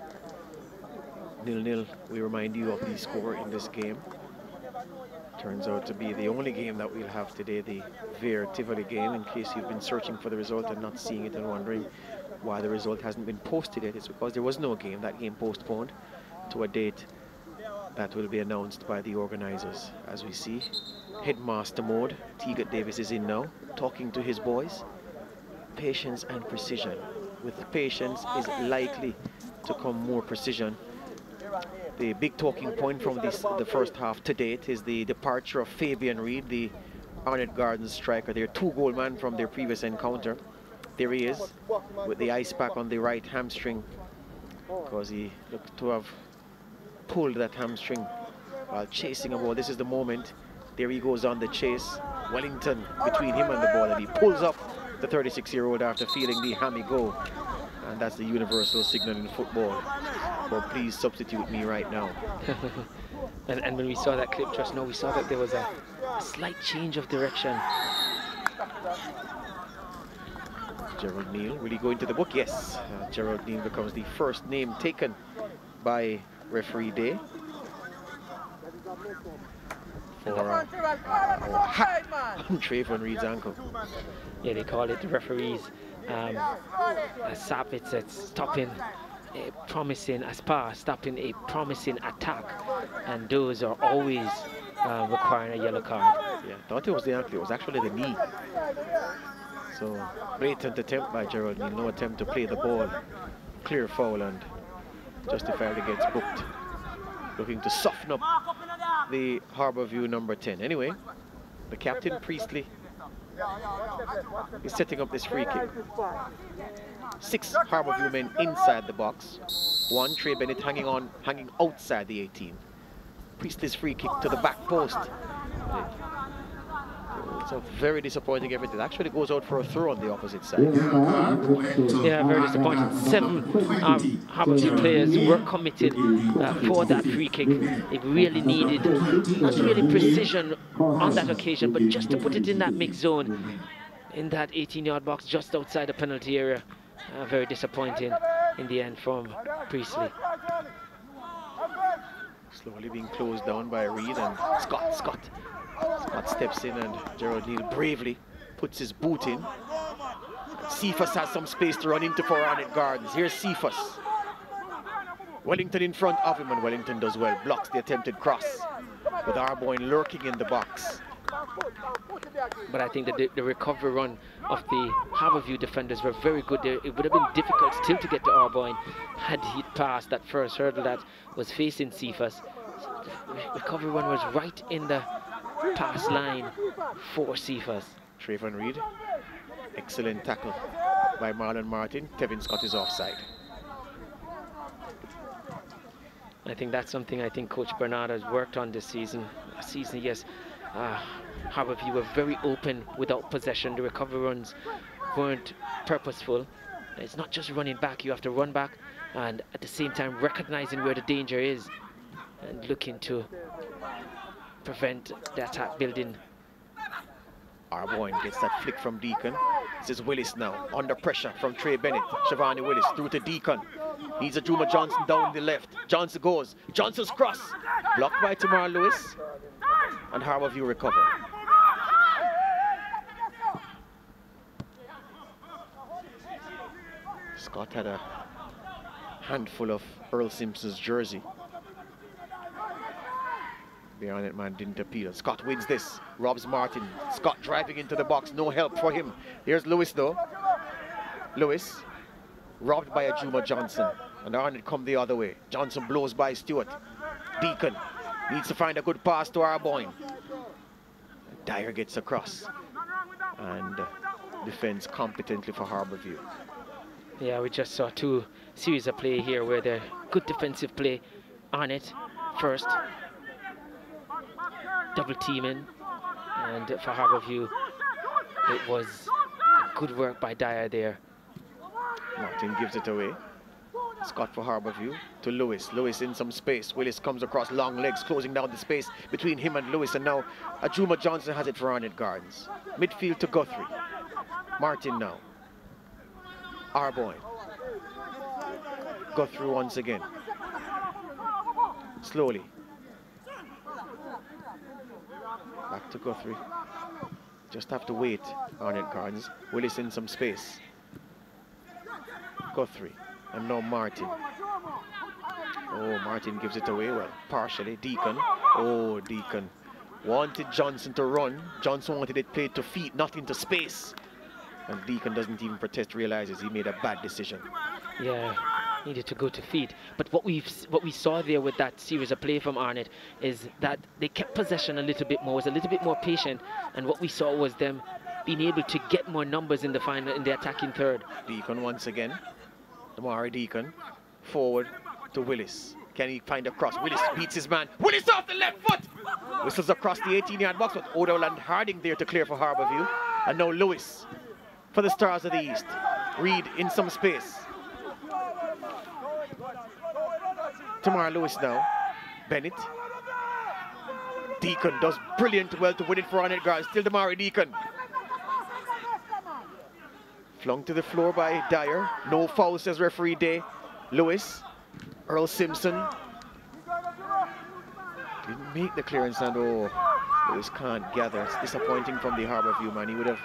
0-0, we remind you of the score in this game. Turns out to be the only game that we'll have today, the Veer Tivoli game, in case you've been searching for the result and not seeing it and wondering why the result hasn't been posted yet. It's because there was no game. That game postponed to a date that will be announced by the organizers. As we see, headmaster mode, Teagat Davis is in now, talking to his boys. Patience and precision. With patience is likely to come more precision. The big talking point from the first half to date is the departure of Fabian Reid, the Arnott Gardens striker, their two-goal man from their previous encounter. There he is, with the ice pack on the right hamstring, because he looked to have pulled that hamstring while chasing a ball. This is the moment. There he goes on the chase. Wellington between him and the ball, and he pulls up the 36-year-old after feeling the hammy go. And that's the universal signal in football. But please substitute me right now. and when we saw that clip just now, we saw that there was a slight change of direction. Gerald Neal, will he go into the book? Yes. Gerald Neal becomes the first name taken by referee Day for a hack on Trayvon Reed's ankle. Yeah, they call it the referees a sap. It's stopping a promising stopping a promising attack, and those are always requiring a yellow card. Yeah, thought it was the ankle, it was actually the knee. So blatant attempt by Gerald Neal, no attempt to play the ball, clear foul, and justifiably gets booked. Looking to soften up the Harbourview number 10. Anyway, the captain Priestley is setting up this free kick. 6 Harbourview men inside the box. 1 Trey Bennett hanging outside the 18. Priestley's free kick to the back post. It's a very disappointing effort. It actually goes out for a throw on the opposite side. Yeah, very disappointing. 7 Harbourview players were committed for that free kick. It really needed, not really precision on that occasion, but just to put it in that mixed zone, in that 18-yard box just outside the penalty area. Very disappointing in the end from Priestley. Slowly being closed down by Reed and Scott steps in, and Gerald Neal bravely puts his boot in. Cephas has some space to run into for Arnett Gardens. Here's Cephas. Wellington in front of him, and Wellington does well. Blocks the attempted cross with Arboin lurking in the box. But I think that the recovery run of the Harbourview defenders were very good there. It would have been difficult still to get to Arboin had he passed that first hurdle that was facing Cephas. The recovery run was right in the pass line for Cephas. Trayvon Reed, excellent tackle by Marlon Martin. Kevin Scott is offside. I think that's something I think Coach Bernard has worked on this season. Yes, Harbourview were very open without possession. The recovery runs weren't purposeful. It's not just running back. You have to run back and at the same time recognizing where the danger is and looking to prevent the attack building. Arboin gets that flick from Deacon. This is Willis now, under pressure from Trey Bennett. Shavani Willis through to Deacon. Needs a Juma Johnson down the left. Johnson goes. Johnson's cross. Blocked by Tamar Lewis. And Harbourview recover. Scott had a handful of Earl Simpson's jersey. The Arnett man didn't appeal. Scott wins this. Robs Martin. Scott driving into the box. No help for him. Here's Lewis though. Lewis robbed by a Juma Johnson. And Arnett come the other way. Johnson blows by Stewart. Deacon needs to find a good pass to Arboin. Dyer gets across. And defends competently for Harbourview. Yeah, we just saw 2 series of play here where the good defensive play. Arnett first. Double teaming, and for Harbourview it was good work by Dyer there. Martin gives it away. Scott for Harbourview to Lewis. Lewis in some space. Willis comes across long legs, closing down the space between him and Lewis, and now Ajuma Johnson has it for Arnett Gardens. Midfield to Guthrie. Martin now. Arboin. Guthrie once again. Slowly. Back to Guthrie. Just have to wait, Arnett Gardens. Willis in some space. Guthrie. And now Martin. Oh, Martin gives it away. Well, partially. Deacon. Oh, Deacon. Wanted Johnson to run. Johnson wanted it played to feet, not into space. And Deacon doesn't even protest, realizes he made a bad decision. Yeah, needed to go to feet. But what we saw there with that series of play from Arnett is that they kept possession a little bit more, was a little bit more patient, and what we saw was them being able to get more numbers in the final, in the attacking third. Deacon once again. Damari Deacon forward to Willis. Can he find a cross? Willis beats his man. Willis off the left foot! Whistles across the 18-yard box with Odell and Harding there to clear for Harbourview. And now Lewis for the Stars of the East. Reed in some space. Tamar Lewis now. Bennett. Deacon does brilliant well to win it for Arnett Gardens. Still Damari Deacon. Flung to the floor by Dyer. No foul, says referee Day. Lewis. Earl Simpson. Didn't make the clearance, and oh, Lewis can't gather. It's disappointing from the Harbourview man. He would have.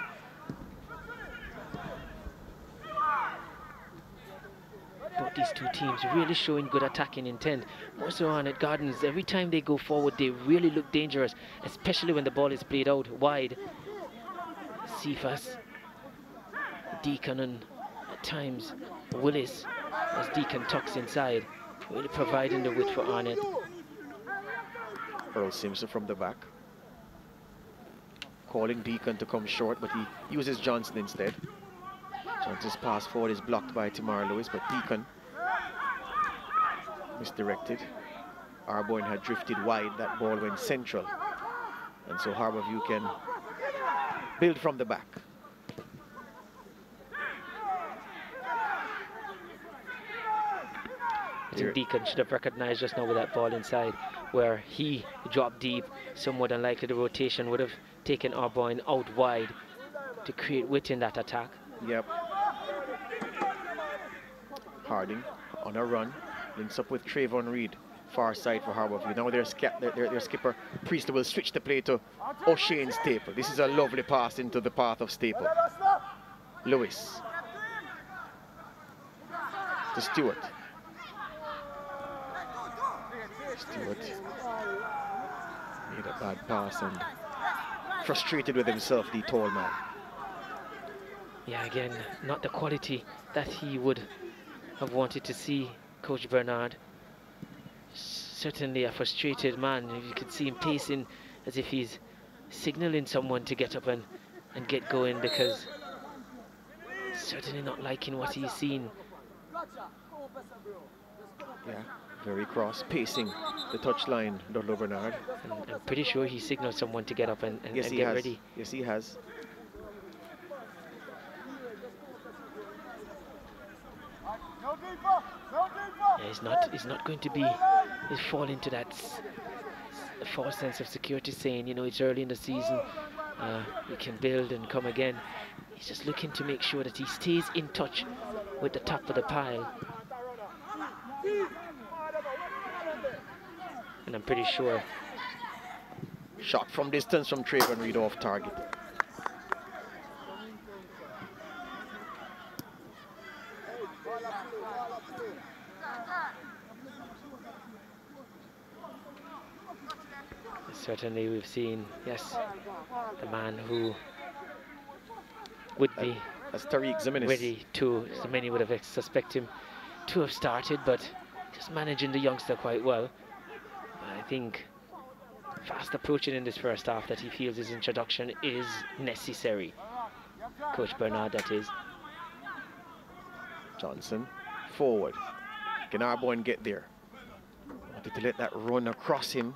Both these two teams really showing good attacking intent. More so Arnett Gardens, every time they go forward, they really look dangerous, especially when the ball is played out wide. Cephas, Deacon, and at times Willis, as Deacon tucks inside, really providing the width for Arnett. Earl Simpson from the back. calling Deacon to come short, but he uses Johnson instead. Johnson's pass forward is blocked by Tamar Lewis, but Deacon misdirected. Arboin had drifted wide, that ball went central. And so Harborview can build from the back. I think Deacon should have recognized just now with that ball inside, where he dropped deep. Somewhat unlikely the rotation would have taken Arboin out wide to create width in that attack. Yep. Harding on a run, links up with Trayvon Reed, far side for Harborview. Now their skipper Priestley will switch the play to O'Shane Staple. This is a lovely pass into the path of Staple. Lewis to Stewart. Stewart made a bad pass and frustrated with himself, the tall man. Yeah, again, not the quality that he would have wanted to see, Coach Bernard. Certainly a frustrated man. You could see him pacing as if he's signaling someone to get up and get going, because certainly not liking what he's seen. Yeah, very cross, pacing the touchline, Ludlow Bernard. And I'm pretty sure he signaled someone to get up and Yes, he get has. ready. Yes, he has. Yeah, he's not going to be, he's fall into that false sense of security, saying, you know, it's early in the season, we can build and come again. He's just looking to make sure that he stays in touch with the top of the pile. And I'm pretty sure. Shot from distance from Trayvon Reed off target. Certainly we've seen, yes, the man who would be That's Tariq Ziminis. ready to, so many would have suspected him to have started, but just managing the youngster quite well. I think fast approaching in this first half that he feels his introduction is necessary. Coach Bernard, that is. Johnson forward. Can Arboin get there? Wanted to let that run across him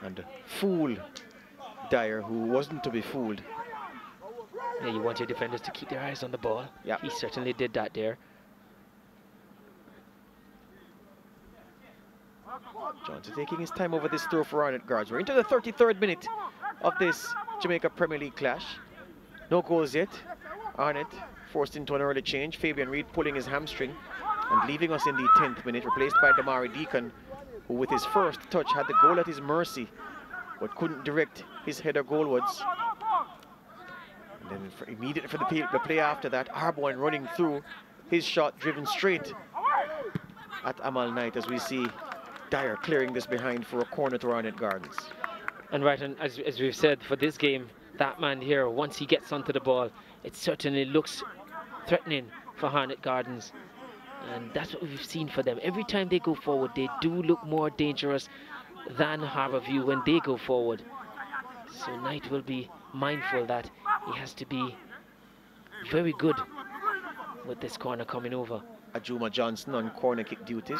and fool Dyer, who wasn't to be fooled. Yeah, you want your defenders to keep their eyes on the ball. Yep. He certainly did that there. Johnson taking his time over this throw for Arnott guards. We're into the 33rd minute of this Jamaica Premier League clash. No goals yet. Arnott forced into an early change. Fabian Reed pulling his hamstring and leaving us in the 10th minute, replaced by Damari Deacon, who with his first touch had the goal at his mercy, but couldn't direct his header goalwards. And then immediately for the play after that, Arboin running through, his shot driven straight at Amal Knight, as we see Dyer clearing this behind for a corner to Arnott Gardens. And right, and as we've said, for this game, that man here, once he gets onto the ball, it certainly looks threatening for Arnott Gardens. And that's what we've seen for them. Every time they go forward, they do look more dangerous than Harborview when they go forward. So Knight will be mindful that he has to be very good with this corner coming over. Ajuma Johnson on corner kick duties.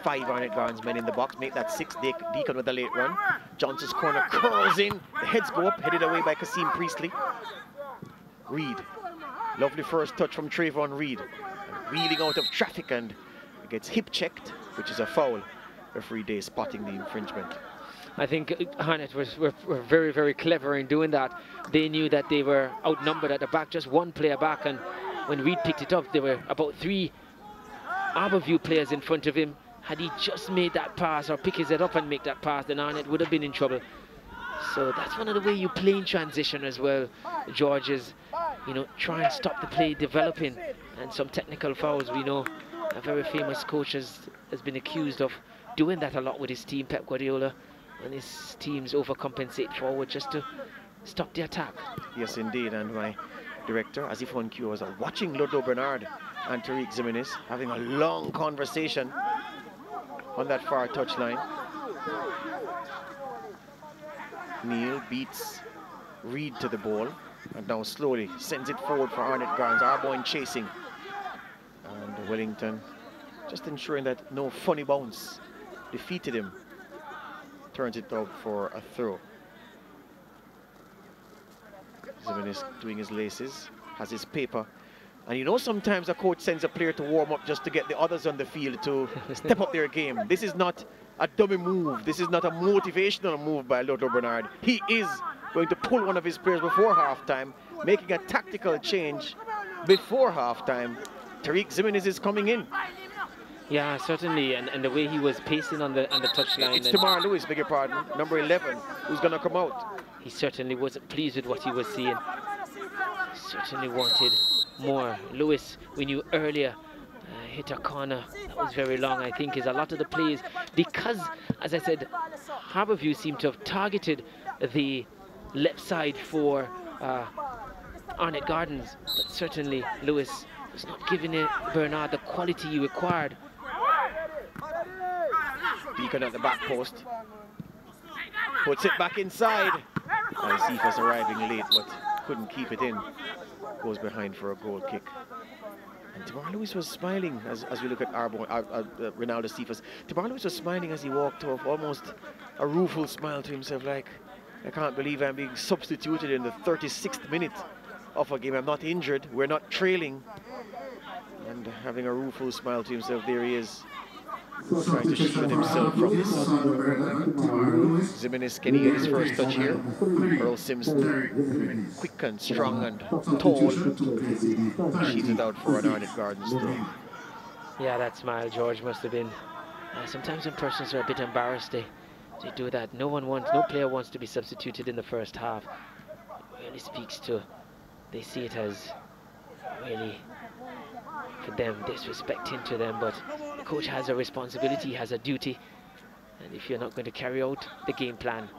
5 Arnott Gardens men in the box, make that 6. Deacon with a late run. Johnson's corner curls in, the heads go up, headed away by Kasim Priestley. Reed, lovely first touch from Trayvon Reed. Wheeling out of traffic and gets hip checked, which is a foul. Referee Day spotting the infringement. I think Arnott were very, very clever in doing that. They knew that they were outnumbered at the back, just one player back, and when Reed picked it up, there were about 3 Harborview players in front of him. Had he just made that pass or pick his head up and make that pass, then Arnott would have been in trouble. So that's one of the way you play in transition as well, George, is, you know, try and stop the play developing. And some technical fouls, we know a very famous coach has been accused of doing that a lot with his team, Pep Guardiola, and his teams overcompensate forward just to stop the attack. Yes, indeed, and my director, Azif Onkyo, was watching Ludlow Bernard and Tariq Ziminis having a long conversation on that far touchline. Neil beats read to the ball, and now slowly sends it forward for Arnett Gardens. Arboin chasing, and Wellington just ensuring that no funny bounce defeated him. Turns it out for a throw. Zimenez doing his laces, has his paper. And you know, sometimes a coach sends a player to warm up just to get the others on the field to step up their game. This is not a dummy move. This is not a motivational move by Lotto Bernard. He is going to pull one of his players before halftime, making a tactical change before halftime. Tariq Zimenez is coming in. Yeah, certainly, and the way he was pacing on the touchline. It's Tamar Lewis, beg your pardon, number 11, who's going to come out. He certainly wasn't pleased with what he was seeing. Certainly wanted more. Lewis, we knew earlier, hit a corner that was very long. I think is a lot of the plays, because, as I said, Harbourview seemed to have targeted the left side for Arnett Gardens, but certainly Lewis was not giving it Bernard the quality he required. Deacon at the back post, puts it back inside. And Cephas arriving late, but couldn't keep it in. Goes behind for a goal kick. And Tamar Lewis was smiling as we look at Ronaldo Cephas. Tamar Lewis was smiling as he walked off, almost a rueful smile to himself, like, I can't believe I'm being substituted in the 36th minute of a game. I'm not injured, we're not trailing. And having a rueful smile to himself, there he is, trying to shield himself from this. Zimenez getting his first touch here. Earl Simpson, quick and strong and tall, sheets it out for an Arnett Gardens throw. Yeah, that smile, George, must have been. Sometimes when persons are a bit embarrassed, they do that. No player wants to be substituted in the first half. It really speaks to, they see it as really, for them, disrespecting to them, but the coach has a responsibility, has a duty, and if you're not going to carry out the game plan,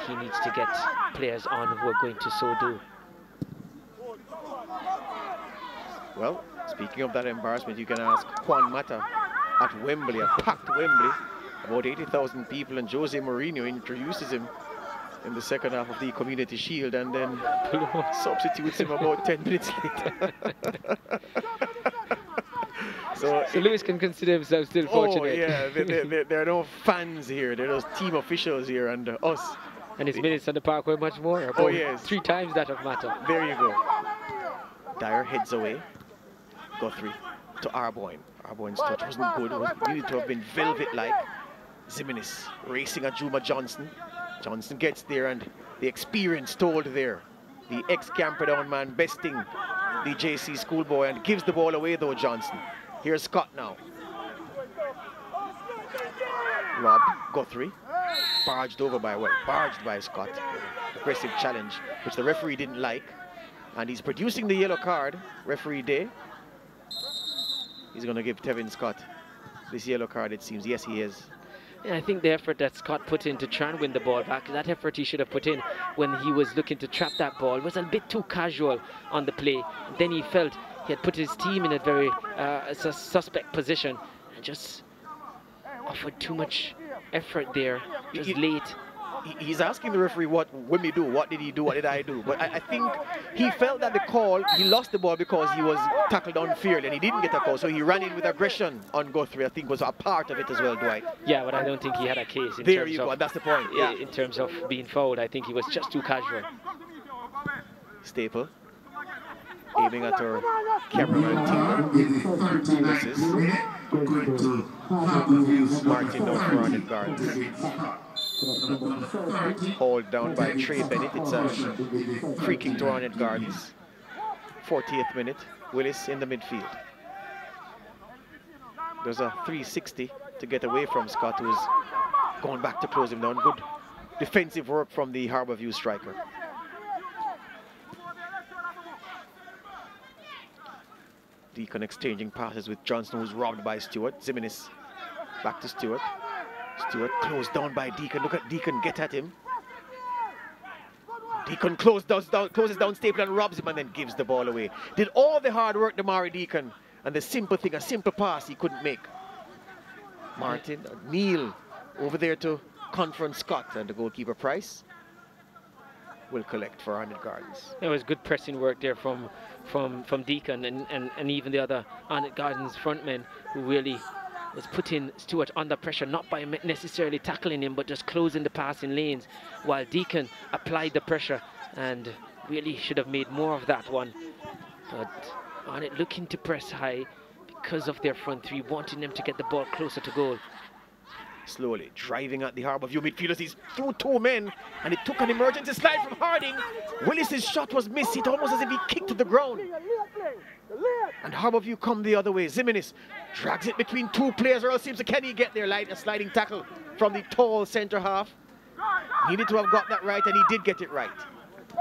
he needs to get players on who are going to so do. Well, speaking of that embarrassment, you can ask Juan Mata at Wembley, a packed Wembley, about 80,000 people, and Jose Mourinho introduces him in the second half of the Community Shield and then substitutes him about 10 minutes later. So Lewis can consider himself still fortunate. Oh yeah, there are no fans here, there are those team officials here and us. And his minutes on the park were much more. Oh yes. 3 times that of Mata. There you go. Dyer heads away. Guthrie to Arboin. Arboin's touch wasn't good, it needed to have been velvet-like. Zimenez racing at Juma Johnson. Johnson gets there and the experience told there. The ex-Camperdown man besting the JC schoolboy and gives the ball away though, Johnson. Here's Scott now. Rob Guthrie. Barged by Scott. Aggressive challenge, which the referee didn't like. And he's producing the yellow card, referee Day. He's going to give Tevin Scott this yellow card, it seems. Yes, he is. Yeah, I think the effort that Scott put in to try and win the ball back, that effort he should have put in when he was looking to trap that ball, was a bit too casual on the play. Then he felt he had put his team in a very suspect position and just offered too much effort there, just late. He's asking the referee what Wimmy do, what did he do, what did I do? But I think he felt that the call, he lost the ball because he was tackled unfairly and he didn't get a call, so he ran in with aggression on Guthrie. I think was a part of it as well, Dwight. Yeah, but I don't think he had a case in there terms you go, of, and that's the point. Yeah. In terms of being fouled, I think he was just too casual. Staple aiming at her cameraman team. Misses. Martin down for Arnett Gardens. Hauled down by Trey Bennett. It's a free kick to Arnett Gardens. 40th minute. Willis in the midfield. There's a 360 to get away from Scott, who's going back to close him down. Good defensive work from the Harbourview striker. Deacon exchanging passes with Johnson, who's robbed by Stewart. Zimenez back to Stewart. Stewart closed down by Deacon. Look at Deacon get at him. Deacon closes down Staple and robs him and then gives the ball away. Did all the hard work, Damari Deacon, and the simple thing, a simple pass he couldn't make. Martin, Neil over there to confront Scott and the goalkeeper Price. will collect for Arnett Gardens. It was good pressing work there from Deacon and even the other Arnett Gardens frontmen, who really was putting Stewart under pressure, not by necessarily tackling him, but just closing the passing lanes, while Deacon applied the pressure and really should have made more of that one. But Arnett looking to press high because of their front three, wanting them to get the ball closer to goal. Slowly driving at the Harbourview midfielders. He's through two men, and it took an emergency slide from Harding. Willis's shot was missed. It almost as if he kicked to the ground. And Harbourview come the other way. Ziminis drags it between two players. Earl seems to Kenny get there, like a sliding tackle from the tall centre half. Needed to have got that right, and he did get it right.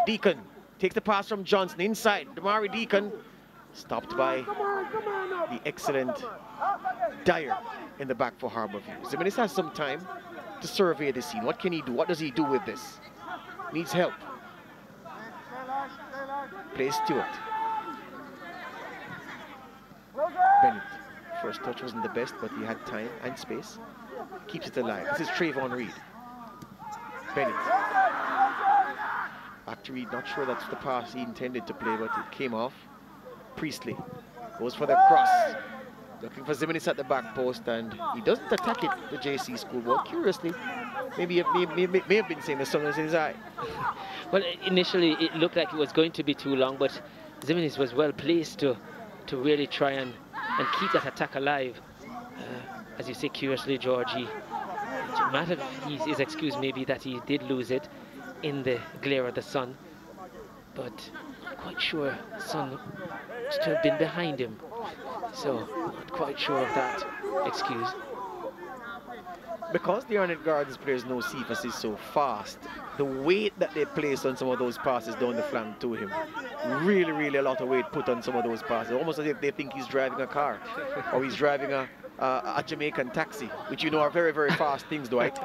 Deacon takes the pass from Johnson inside. Damari Deacon stopped by the excellent Dyer in the back for Harbourview. Ziminis has some time to survey the scene. What can he do? What does he do with this? Needs help. Plays Stewart. Bennett. First touch wasn't the best, but he had time and space. Keeps it alive. This is Trayvon Reed. Bennett. Back to Reed. Not sure that's the pass he intended to play, but it came off. Priestley goes for the cross. Looking for Ziminis at the back post, and he doesn't attack it, the JC schoolboy. Curiously, maybe it may have been seeing the sun in his eye. Well, initially it looked like it was going to be too long, but Ziminis was well placed to really try and keep that attack alive. As you say, curiously, Georgie, it might have his excuse maybe that he did lose it in the glare of the sun, but not quite sure sun to have been behind him. So, not quite sure of that excuse. Because the Arnett Gardens players know Cephas is so fast, the weight that they place on some of those passes down the flank to him, really a lot of weight put on some of those passes, almost as if they think he's driving a car or he's driving a Jamaican taxi, which you know are very fast things, Dwight.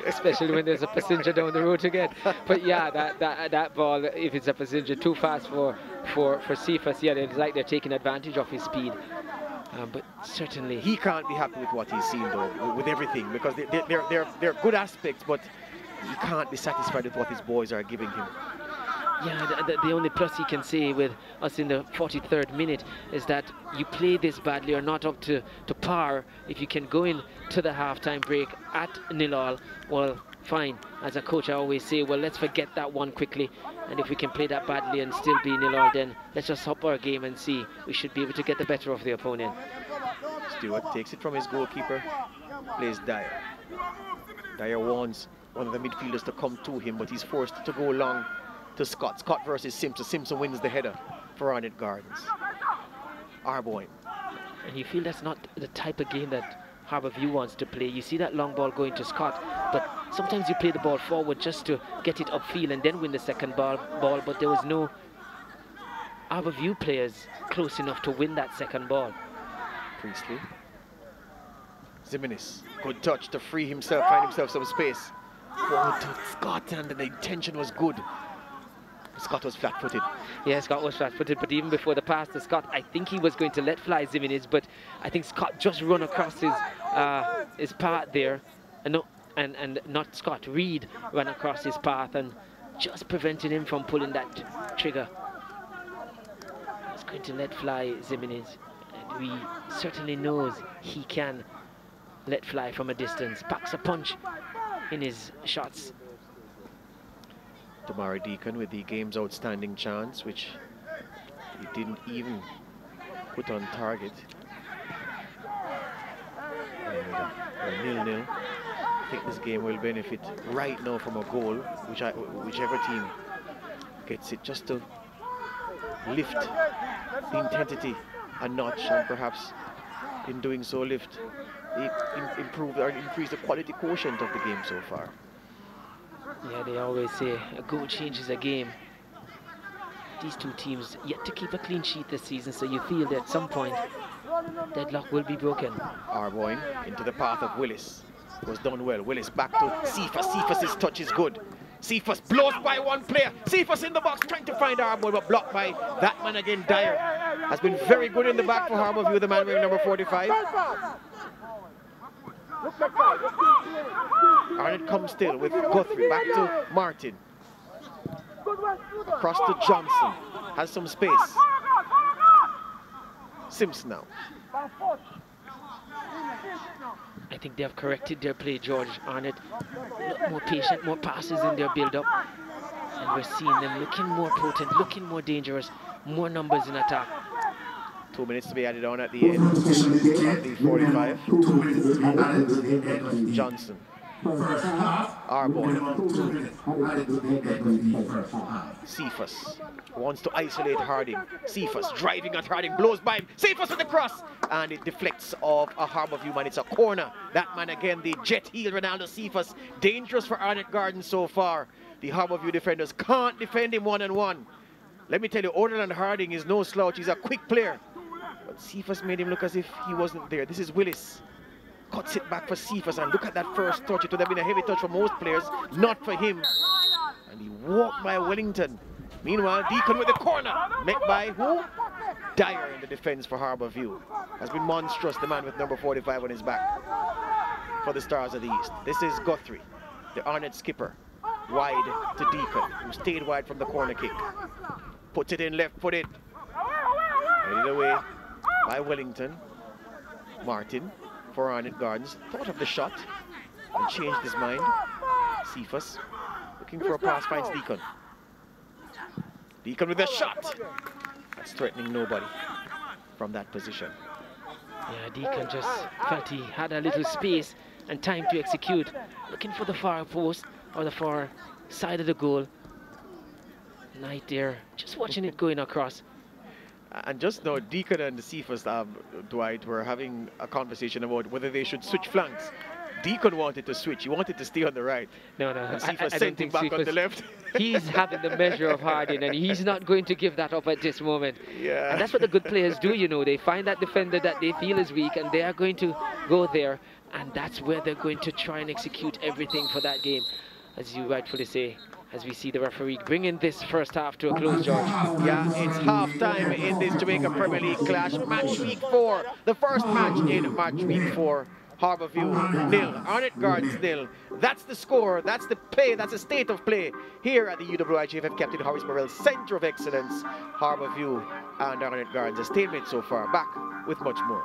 Especially when there's a passenger down the road again. But yeah, that ball, if it's a passenger too fast for Cephas, yeah, it's like they're taking advantage of his speed. But certainly he can't be happy with what he's seen, though, with everything, because they're good aspects, but he can't be satisfied with what his boys are giving him. Yeah, the only plus he can say with us in the 43rd minute is that you play this badly or not up to par. If you can go in to the halftime break at 0-0, well, fine. As a coach, I always say, well, let's forget that one quickly. And if we can play that badly and still be 0-0, then let's just up our game and see. We should be able to get the better of the opponent. Stewart takes it from his goalkeeper, plays Dyer. Dyer wants one of the midfielders to come to him, but he's forced to go long to Scott. Scott versus Simpson. Simpson wins the header for Arnett Gardens. Arboyne. And you feel that's not the type of game that Harbourview wants to play. You see that long ball going to Scott, but sometimes you play the ball forward just to get it upfield and then win the second ball, but there was no Harbourview players close enough to win that second ball. Priestley. Ziminis. Good touch to free himself, find himself some space. Forward to Scott, and the intention was good. Scott was flat-footed. Yeah, Scott was flat-footed, but even before the pass to Scott, I think he was going to let fly Ziminis, but I think Scott just run across his path there, and not Scott, Reed ran across his path and just prevented him from pulling that trigger. He's going to let fly Ziminis, and we certainly knows he can let fly from a distance, packs a punch in his shots. Damari Deacon with the game's outstanding chance, which he didn't even put on target. And 0-0. I think this game will benefit right now from a goal, whichever team gets it, just to lift the intensity a notch, and perhaps in doing so improve or increase the quality quotient of the game so far. Yeah, they always say a goal changes a game. These two teams yet to keep a clean sheet this season, so you feel that at some point deadlock will be broken. Arboyne into the path of Willis. Was done well. Willis back to Cephas. Cephas's touch is good. Cephas blows by one player. Cephas in the box trying to find Arboyne, but blocked by that man again. Dyer has been very good in the back for Harbourview, the man wearing number 45. Arnett comes still with Guthrie, back to Martin. Across to Johnson. Has some space. Simpson now. I think they have corrected their play, George Arnott. Look more patient, more passes in their build-up. And we're seeing them looking more potent, looking more dangerous, more numbers in attack. 2 minutes to be added on at the end of the 45. Johnson. Arbon. Cephas wants to isolate Harding. Cephas driving at Harding, blows by him. Cephas with the cross, and it deflects off a Harbourview man. It's a corner. That man again, the jet heel Ronaldo Cephas, dangerous for Arnott Gardens so far. The Harbourview defenders can't defend him one-on-one. Let me tell you, Orland Harding is no slouch. He's a quick player. But Cephas made him look as if he wasn't there. This is Willis. Cuts it back for Cephas, and look at that first touch. It would have been a heavy touch for most players, not for him. And he walked by Wellington. Meanwhile, Deacon with the corner. Met by who? Dyer in the defense for Harbourview. Has been monstrous, the man with number 45 on his back for the Stars of the East. This is Guthrie, the Arnott skipper. Wide to Deacon, who stayed wide from the corner kick. Puts it in left-footed. Headed away by Wellington. Martin for Arnott Gardens. Thought of the shot and changed his mind. Cephas looking for a pass, finds Deacon. Deacon with a shot. That's threatening nobody from that position. Yeah, Deacon just felt he had a little space and time to execute. Looking for the far post or the far side of the goal. Knight there, just watching it going across. And just now, Deacon and Cephas, Dwight, were having a conversation about whether they should switch flanks. Deacon wanted to switch. He wanted to stay on the right. No, and Cephas sent him back on the left. He's having the measure of Harding, and he's not going to give that up at this moment. Yeah. And that's what the good players do, you know. They find that defender that they feel is weak, and they are going to go there. And that's where they're going to try and execute everything for that game. As you rightfully say, as we see the referee bringing this first half to a close, George. Yeah, it's half-time in this Jamaica Premier League clash. Match week 4, the first match in match week 4. Harbourview 0, Arnott Gardens 0. That's the score, that's the play, that's the state of play here at the UWI GFF Captain Horace Burrell Centre of Excellence. Harbourview and Arnott Gardens, a stalemate so far. Back with much more.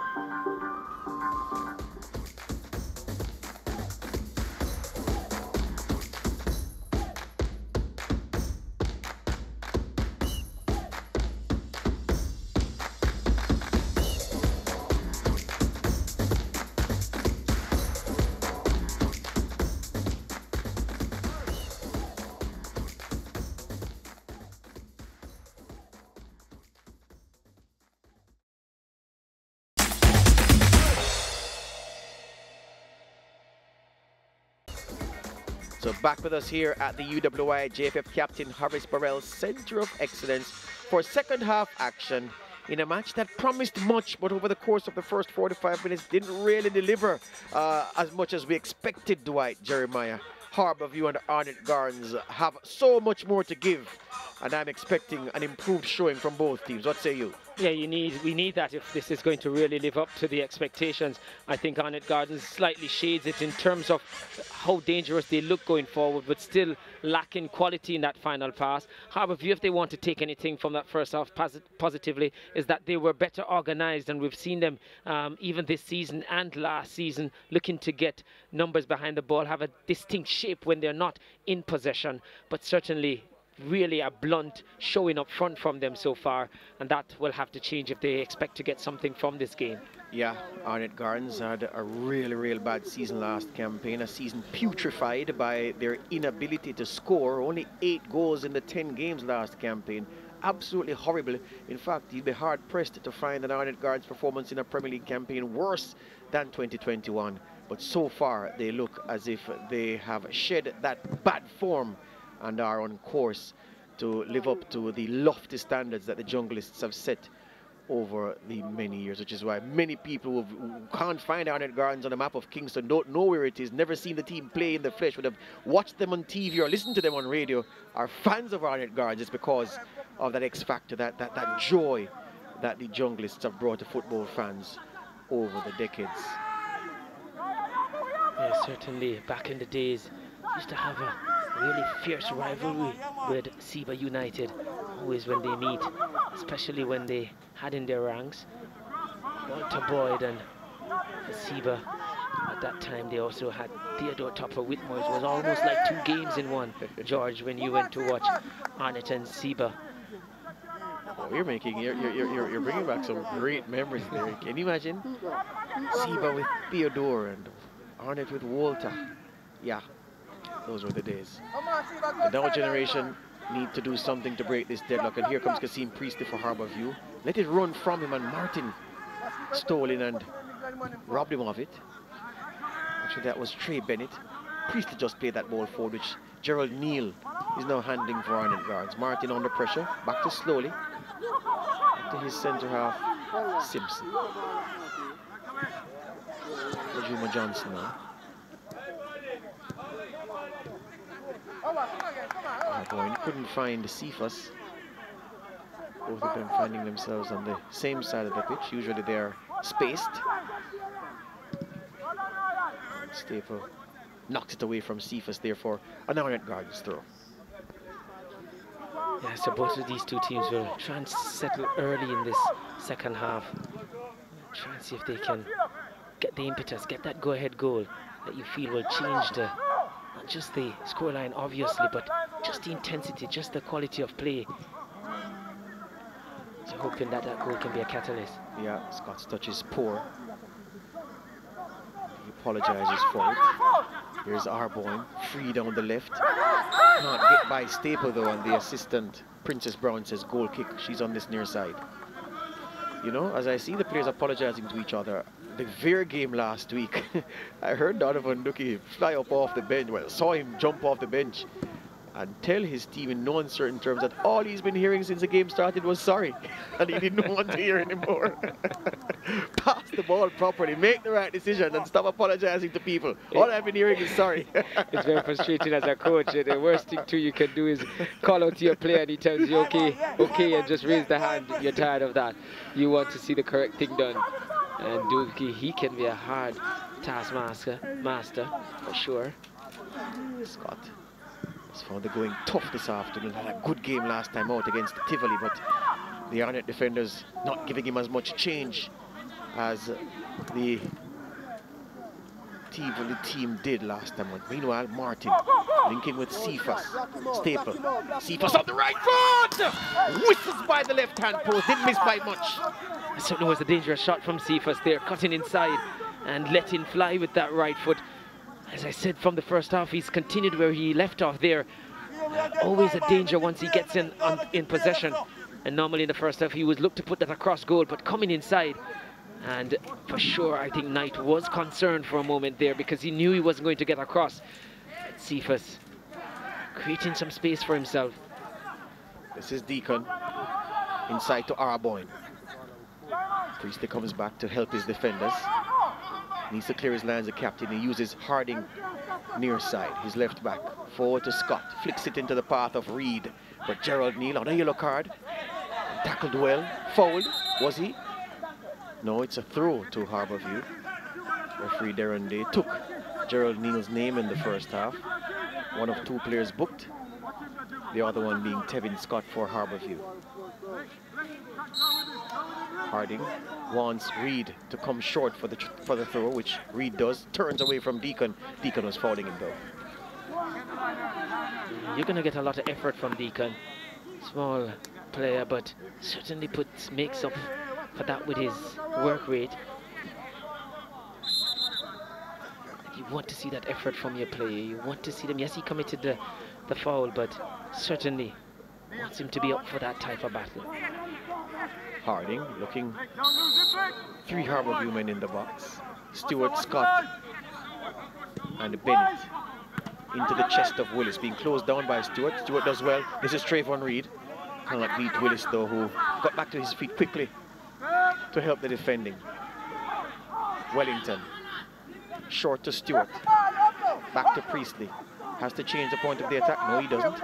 So back with us here at the UWI JFF Captain Horace Burrell Centre of Excellence for second half action in a match that promised much, but over the course of the first 45 minutes didn't really deliver as much as we expected, Dwight, Jeremiah. Harbourview and Arnott Gardens have so much more to give, and I'm expecting an improved showing from both teams. What say you? Yeah, we need that if this is going to really live up to the expectations. I think Arnott Gardens slightly shades it in terms of how dangerous they look going forward, but still lacking quality in that final pass. Harbourview, if they want to take anything from that first half positively, is that they were better organised, and we've seen them even this season and last season looking to get numbers behind the ball, have a distinct shape when they're not in possession, but certainly really a blunt showing up front from them so far, and that will have to change if they expect to get something from this game. Yeah, Arnott Gardens had a real bad season last campaign, a season putrefied by their inability to score. Only 8 goals in the 10 games last campaign. Absolutely horrible. In fact, you'd be hard pressed to find an Arnott Gardens performance in a Premier League campaign worse than 2021. But so far, they look as if they have shed that bad form and are on course to live up to the lofty standards that the Junglists have set over the many years, which is why many people who can't find Arnott Gardens on the map of Kingston, don't know where it is, never seen the team play in the flesh, would have watched them on TV or listened to them on radio, are fans of Arnott Gardens. It's because of that X factor, that joy that the Junglists have brought to football fans over the decades. Yeah, certainly back in the days, used to have a really fierce rivalry with Seba United, always when they meet, especially when they had in their ranks Walter Boyd and Seba. At that time, they also had Theodore Topper Whitmore. It was almost like 2 games in one, George, when you went to watch Arnett and Seba. Oh, you're bringing back some great memories there. Can you imagine? Seba with Theodore and Arnett with Walter. Yeah, those were the days. The now generation need to do something to break this deadlock. And here comes Kasim Priestley for Harbourview. Let it run from him, and Martin stole in and robbed him of it. Actually, that was Trey Bennett. Priestley just played that ball forward, which Gerald Neal is now handling for Arnett guards. Martin under pressure, back to slowly. Back to his centre half, Simpson. Juma Johnson now. Boyne couldn't find Cephas. Both of them finding themselves on the same side of the pitch. Usually they are spaced. Staple knocked it away from Cephas, therefore an Arnett guards throw. Yeah, so both of these 2 teams will try and settle early in this second half. Try and see if they can get the impetus, get that go-ahead goal that you feel will change the, not just the scoreline obviously, but just the intensity, just the quality of play. So hoping that that goal can be a catalyst. Yeah, Scott's touch is poor. He apologizes for it. Here's Arboin, free down the left. Can't get by Staple though, and the assistant, Princess Brown, says goal kick. She's on this near side. You know, as I see the players apologizing to each other, the Veer game last week, I heard Donovan Ducky fly up off the bench, well, saw him jump off the bench and tell his team in no uncertain terms that all he's been hearing since the game started was sorry, and he didn't want to hear anymore. Pass the ball properly, make the right decision, and stop apologizing to people. All I've been hearing is sorry. It's very frustrating as a coach. The worst thing too you can do is call out to your player and he tells you okay, okay, and just raise the hand. You're tired of that. You want to see the correct thing done. And Dookie, he can be a hard taskmaster, for sure. Scott has found the going tough this afternoon. Had a good game last time out against Tivoli, but the Arnett defenders not giving him as much change as the Tivoli team did last time out. Meanwhile, Martin linking with Cephas. Staple. Cephas on the right foot! Whistles by the left-hand post. Didn't miss by much. It certainly was a dangerous shot from Cephas there, cutting inside and letting fly with that right foot. As I said from the first half, he's continued where he left off there. Always a danger once he gets in possession. And normally in the first half, he would look to put that across goal, but coming inside. And for sure, I think Knight was concerned for a moment there because he knew he wasn't going to get across. Cephas creating some space for himself. This is Deacon inside to Arboin. Priestley comes back to help his defenders. Needs to clear his lines, the captain. He uses Harding near side, his left back. Forward to Scott, flicks it into the path of Reed. But Gerald Neal on a yellow card. Tackled well, fouled, was he? No, it's a throw to Harbourview. Referee Darren Day took Gerald Neal's name in the first half. One of 2 players booked. The other one being Tevin Scott for Harbourview. Harding wants Reed to come short for the throw, which Reed does. Turns away from Deacon. Deacon was fouling him though. You're going to get a lot of effort from Deacon. Small player, but certainly makes up for that with his work rate. You want to see that effort from your player. You want to see them. Yes, he committed the foul, but certainly wants him to be up for that type of battle. Harding looking. 3 Harbourview men in the box. Stewart, Scott, and Bennett into the chest of Willis, being closed down by Stewart. Stewart does well. This is Trayvon Reed. Cannot beat Willis though, who got back to his feet quickly to help the defending. Wellington, short to Stewart. Back to Priestley. Has to change the point of the attack. No, he doesn't.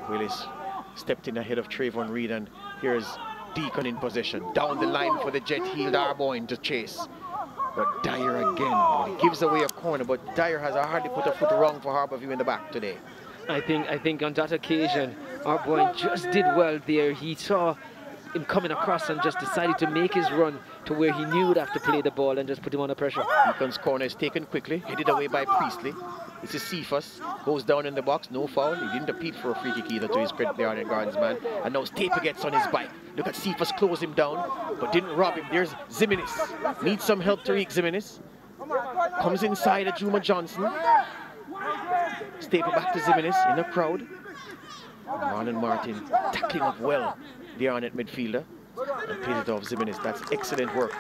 Willis stepped in ahead of Trayvon Reed, and here's Deacon in possession. Down the line for the jet-heeled Arboin to chase. But Dyer again. He gives away a corner, but Dyer has hardly put a foot wrong for Harbourview in the back today. I think on that occasion, our boy just did well there. He saw him coming across and just decided to make his run to where he knew he'd have to play the ball and just put him under pressure. Deacon's corner is taken quickly, headed away by Priestley. This is Cephas, goes down in the box, no foul. He didn't appeal for a free kick either, to his credit, the Arnett Gardens man. And now Staper gets on his bike. Look at Cephas close him down, but didn't rob him. There's Zimenez. Needs some help, Tariq Zimenez. Comes inside at Juma Johnson. Staple back to Zimenez in the crowd. Marlon Martin tackling up well the Arnett midfielder and pays it off Zimenez. That's excellent work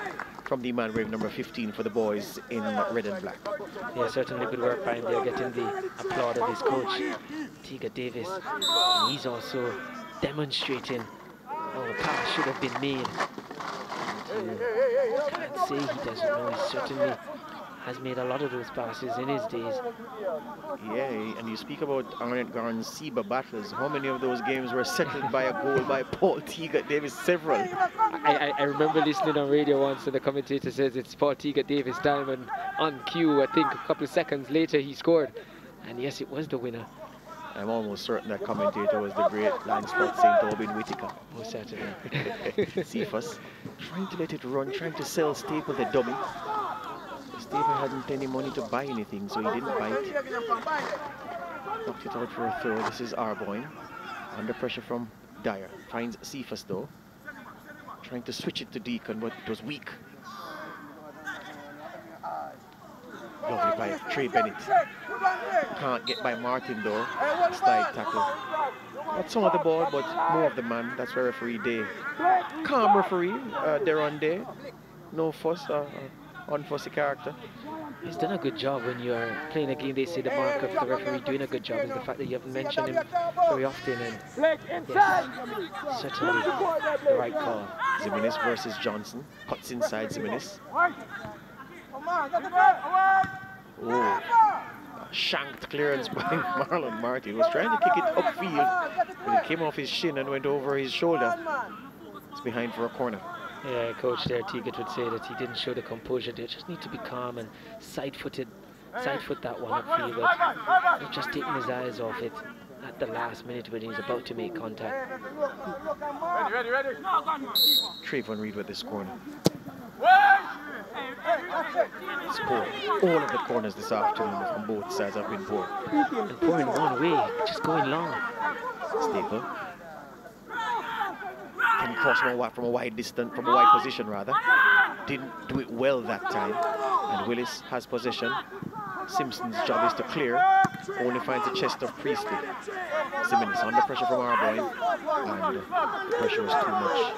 from the man wearing number 15 for the boys in red and black. Yeah, certainly good work by him there, getting the applaud of his coach, Tiga Davis. And he's also demonstrating a pass should have been made. And can't say he doesn't know. He certainly has made a lot of those passes in his days. Yeah, and you speak about Arnett Gardens Seba battles. How many of those games were settled by a goal by Paul Tiga Davis? Several. I remember listening on radio once and the commentator says it's Paul Tiga Davis time, and on cue, I think a couple of seconds later he scored. And yes, it was the winner. I'm almost certain that commentator was the great line spot St. Aubin Whitaker. Most certainly. Cephas trying to let it run, trying to sell Staple the dummy. Staple hadn't any money to buy anything, so he didn't buy it. Knocked it out for a throw. This is Arboin. Under pressure from Dyer. Finds Cephas though. Trying to switch it to Deacon, but it was weak. Lovely by Trey Bennett. Can't get by Martin though. Slide tackle. Not some of the ball, but more of the man. That's where referee Day. Calm referee, Deron Day. No fuss, unfussy character. He's done a good job when you're playing a game. They say the mark of the referee doing a good job is the fact that you haven't mentioned him very often. And yes, certainly the right call. Zimenez versus Johnson. Cuts inside Zimenez. Oh, shanked clearance by Marlon Martin. He was trying to kick it upfield, but it came off his shin and went over his shoulder. It's behind for a corner. Yeah, coach there, Teagat would say that he didn't show the composure. They just need to be calm and side-foot that one upfield. But he's just taking his eyes off it at the last minute when he's about to make contact. Trayvon Reed with this corner. It's poor. All of the corners this afternoon from both sides have been poor. And pouring one way, just going long. Staple. Can cross from a wide distance, from a wide position rather. Didn't do it well that time. And Willis has possession. Simpson's job is to clear. Only finds the chest of Priestley. Simmons under pressure from Arboin. And the pressure was too much.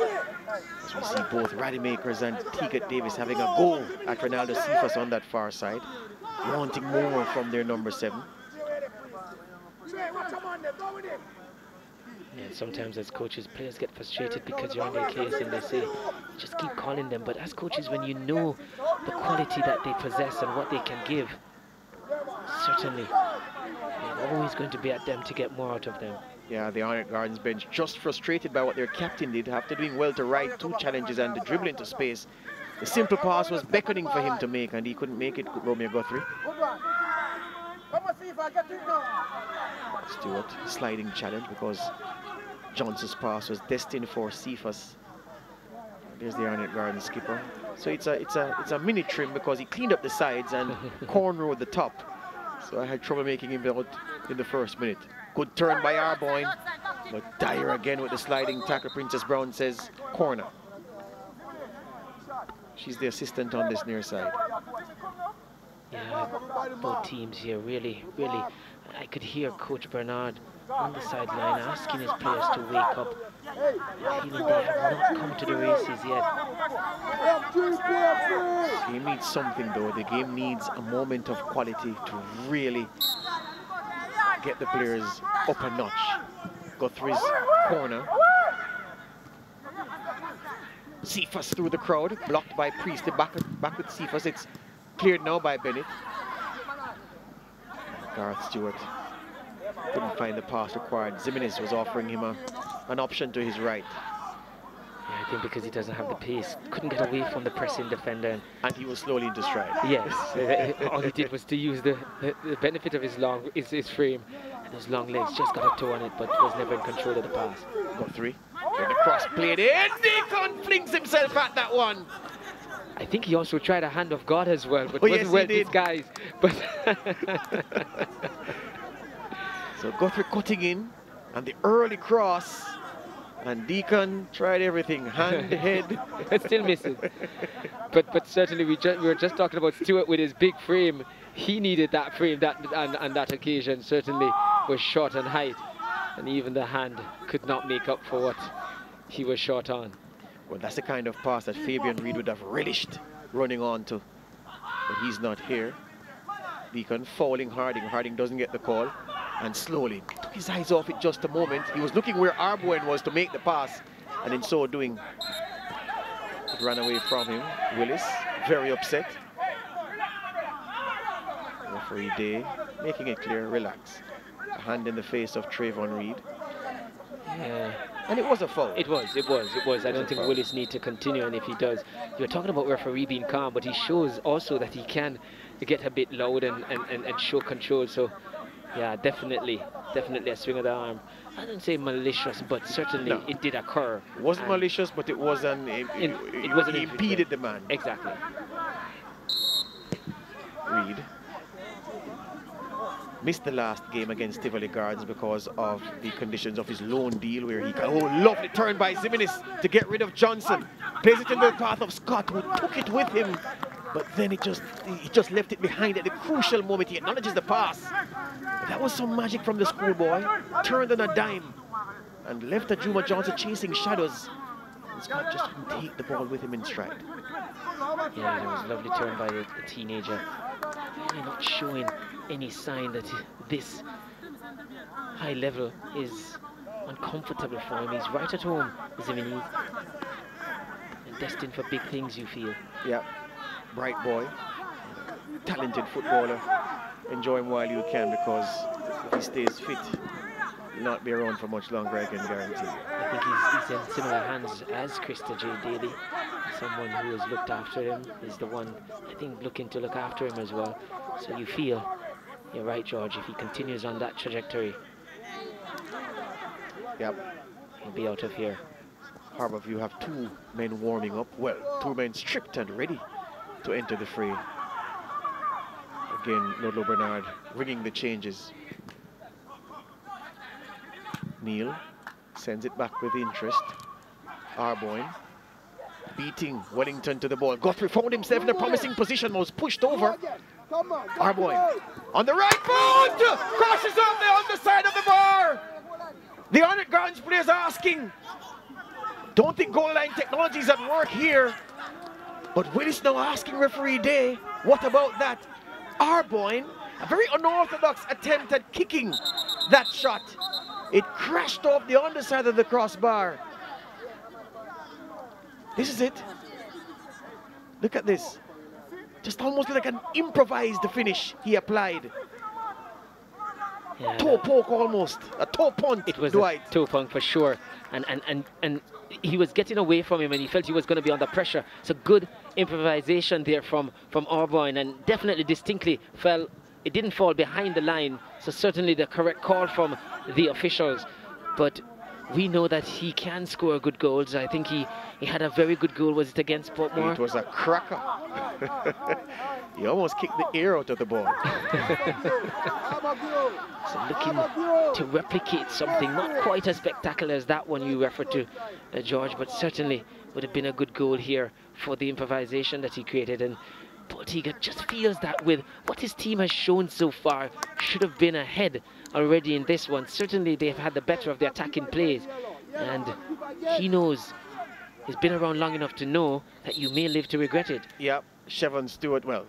As we see both Raddymakers and Teagat Davis having a goal at Ronaldo Cephas on that far side. Wanting more from their number 7. Yeah, sometimes as coaches, players get frustrated because you're on their case and they say, just keep calling them. But as coaches, when you know the quality that they possess and what they can give, certainly, you're always going to be at them to get more out of them. Yeah, the Arnett Gardens bench just frustrated by what their captain did, after doing well to ride 2 challenges and the dribble into space. The simple pass was beckoning for him to make, and he couldn't make it, Romeo Guthrie. Stewart, sliding challenge because Johnson's pass was destined for Cephas. There's the Arnett Gardens skipper. So it's a mini trim because he cleaned up the sides and cornrowed the top. So I had trouble making him out in the first minute. Good turn by Arboin, but Dyer again with the sliding tackle. Princess Brown says corner. She's the assistant on this near side. Yeah, both teams here really, I could hear Coach Bernard on the sideline asking his players to wake up, feeling they have not come to the races yet. The game needs something though. The game needs a moment of quality to really get the players up a notch. Guthrie's corner. Cephas through the crowd, blocked by Priestley. Back with Cephas. It's cleared now by Bennett. Gareth Stewart couldn't find the pass required. Zimenez was offering him an option to his right. Yeah, think because he doesn't have the pace. Couldn't get away from the pressing defender. And he was slowly into stride. Yes, all he did was to use the benefit of his frame, and those long legs. Just got a toe on it, but was never in control of the pass. Got 3. With the cross played in, Deacon flings himself at that one. I think he also tried a hand of God as well, but yes, wasn't well disguised. But so Guthrie cutting in, and the early cross, and Deacon tried everything, hand, head. Still missing. But certainly we were just talking about Stewart with his big frame. He needed that frame on that occasion. Certainly was short on height, and even the hand could not make up for what he was short on. Well, that's the kind of pass that Fabian Reid would have relished running on to, but he's not here. Deacon fouling Harding. Harding doesn't get the call, and slowly took his eyes off it just a moment. He was looking where Arboin was to make the pass, and in so doing, it ran away from him. Willis, very upset. Referee Day making it clear, relax. A hand in the face of Trayvon Reid. Yeah. And it was a foul. It was. I don't think Willis needs to continue, and if he does, you're talking about referee being calm, but he shows also that he can get a bit loud and show control. So, yeah, definitely a swing of the arm. I don't say malicious, but certainly it did occur. It wasn't malicious, but it was he impeded the man. Exactly. Reid missed the last game against Tivoli Gardens because of the conditions of his loan deal, where he got, lovely turn by Ziminis to get rid of Johnson. Plays it in the path of Scott, who took it with him, but then he just left it behind at the crucial moment. He acknowledges the pass. But that was some magic from the schoolboy. Turned on a dime and left Juma Johnson chasing shadows. And Scott just couldn't take the ball with him in stride. Yeah, it was a lovely turn by the teenager. Really not showing any sign that this high level is uncomfortable for him. He's right at home, Ziminis, and destined for big things, you feel. Yeah, bright boy, talented footballer. Enjoy him while you can, because if he stays fit, he'll not be around for much longer, I can guarantee. I think he's in similar hands as Krista J. Daly. Someone who has looked after him is the one, I think, looking to look after him as well. So you feel, you're right, George, if he continues on that trajectory, yep, he'll be out of here. Harborview have 2 men warming up. Well, 2 men stripped and ready to enter the fray. Again, Ludlow Bernard ringing the changes. Neil sends it back with interest. Arboin beating Wellington to the ball. Guthrie found himself in a promising position, was pushed over. Arboin on the right foot, crashes on the underside of the bar. The Honored Gardens players asking, don't think goal line technology is at work here. But Willis now asking referee Day, what about that? Arboin, a very unorthodox attempt at kicking that shot. It crashed off the underside of the crossbar. This is it. Look at this. Just almost like an improvised finish he applied. Yeah, toe poke almost. A toe punt. It was Dwight. a toe punt for sure. And he was getting away from him, and he felt he was going to be under pressure. So good improvisation there from Arboin, and definitely distinctly fell. It didn't fall behind the line. So certainly the correct call from the officials. But we know that he can score good goals. I think he had a very good goal. Was it against Portmore? It was a cracker. He almost kicked the air out of the ball. So looking to replicate something not quite as spectacular as that one you referred to, George, but certainly would have been a good goal here for the improvisation that he created. And Portiga just feels that with what his team has shown so far, should have been ahead already in this one. Certainly they've had the better of the attacking plays, and he knows, he's been around long enough to know that you may live to regret it. Yeah, Chevon Stewart, well,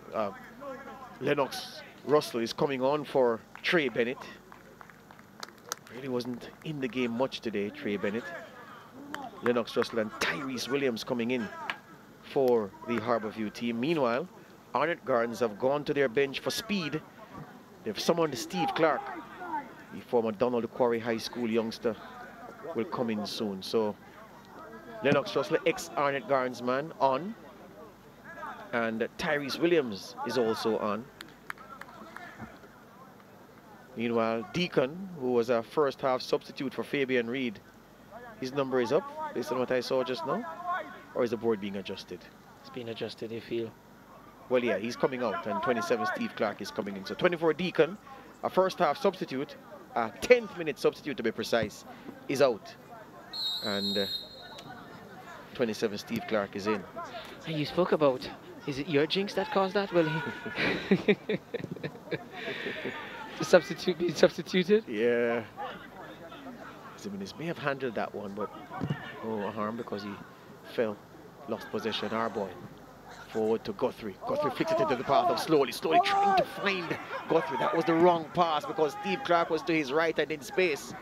Lennox Russell is coming on for Trey Bennett. Really wasn't in the game much today, Trey Bennett. Lennox Russell and Tyrese Williams coming in for the Harborview team. Meanwhile, Arnott Gardens have gone to their bench for speed. They've summoned Steve Clark, the former Donald Quarry High School youngster, will come in soon. So Lennox Russell, ex-Arnett Gardens man, on. And Tyrese Williams is also on. Meanwhile, Deacon, who was a first half substitute for Fabian Reed, his number is up based on what I saw just now. Or is the board being adjusted? It's being adjusted, you feel. Well, yeah, he's coming out, and 27 Steve Clark is coming in. So 24 Deacon, a first half substitute, a 10th minute substitute to be precise, is out. And 27 Steve Clark is in. And you spoke about, is it your jinx that caused that? Well, the substitute being substituted? Yeah. Zimenez may have handled that one, but a harm because he fell, lost possession. Our boy forward to Guthrie. Guthrie flicks it into the path of slowly trying to find Guthrie. That was the wrong pass because Steve Clark was to his right and in space.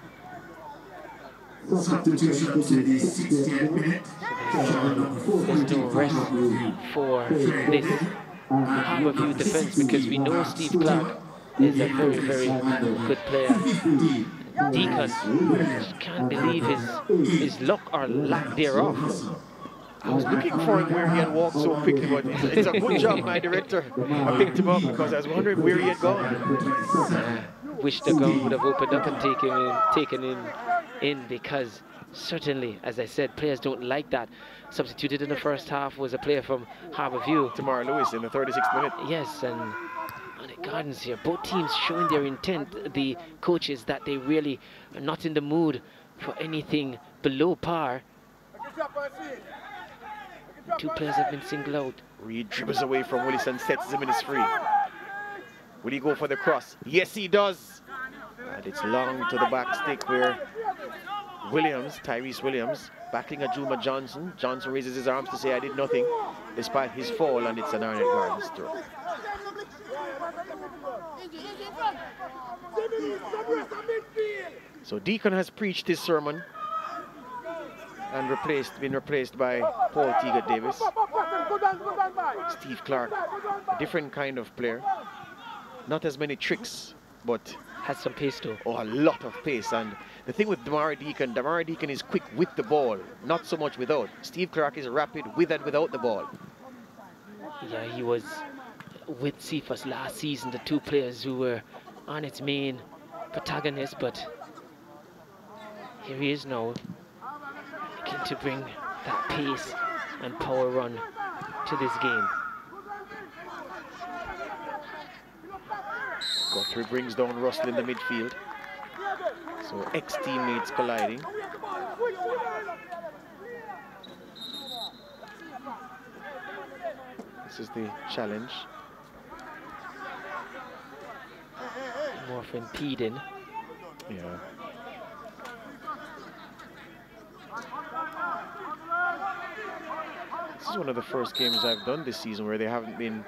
Substitution to the 60th minute. There's no rest for this Harbourview defense because we know Steve Clark is a very, very good player. Deacon just can't believe his luck or lack thereof. I was looking for him where he had walked so quickly, but it's a good job, my director. I picked him up because I was wondering where he had gone. Wish the gun would have opened up and taken him in because certainly, as I said, players don't like that. Substituted in the first half was a player from Harbourview. Tamara Lewis in the 36th minute. Yes, and Arnett Gardens here. Both teams showing their intent, the coaches, that they really are not in the mood for anything below par. Two players have been singled out. Reed dribbles away from Willis and sets Zimenez free. Will he go for the cross? Yes, he does. And it's long to the back stick where Tyrese Williams, backing a Juma Johnson. Johnson raises his arms to say, I did nothing, despite his fall, and it's an Arnett Gardens throw. So Deacon has preached his sermon and been replaced by Paul Teagat Davis. Steve Clark, a different kind of player. Not as many tricks, but has some pace too. Oh, a lot of pace. And the thing with Damari Deacon is quick with the ball, not so much without. Steve Clark is rapid with and without the ball. Yeah, he was with Cephas last season, the two players who were on its main protagonist, but here he is now, looking to bring that pace and power run to this game. Guthrie brings down Russell in the midfield. So ex-teammates colliding. This is the challenge. More for impeding. Yeah. This is one of the first games I've done this season where there haven't been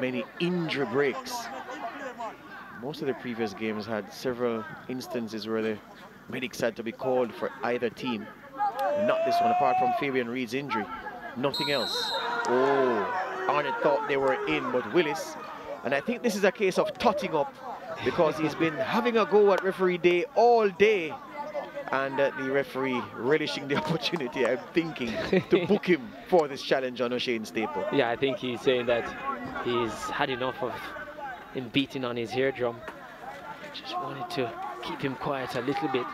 many injury breaks. Most of the previous games had several instances where the medics had to be called for either team. Not this one, apart from Fabian Reed's injury. Nothing else. Oh, Arnett thought they were in, but Willis. And I think this is a case of totting up because he's been having a go at referee day all day. And the referee relishing the opportunity, I'm thinking, to book him for this challenge on O'Shane Staple. Yeah, I think he's saying that he's had enough of him beating on his eardrum. Just wanted to keep him quiet a little bit.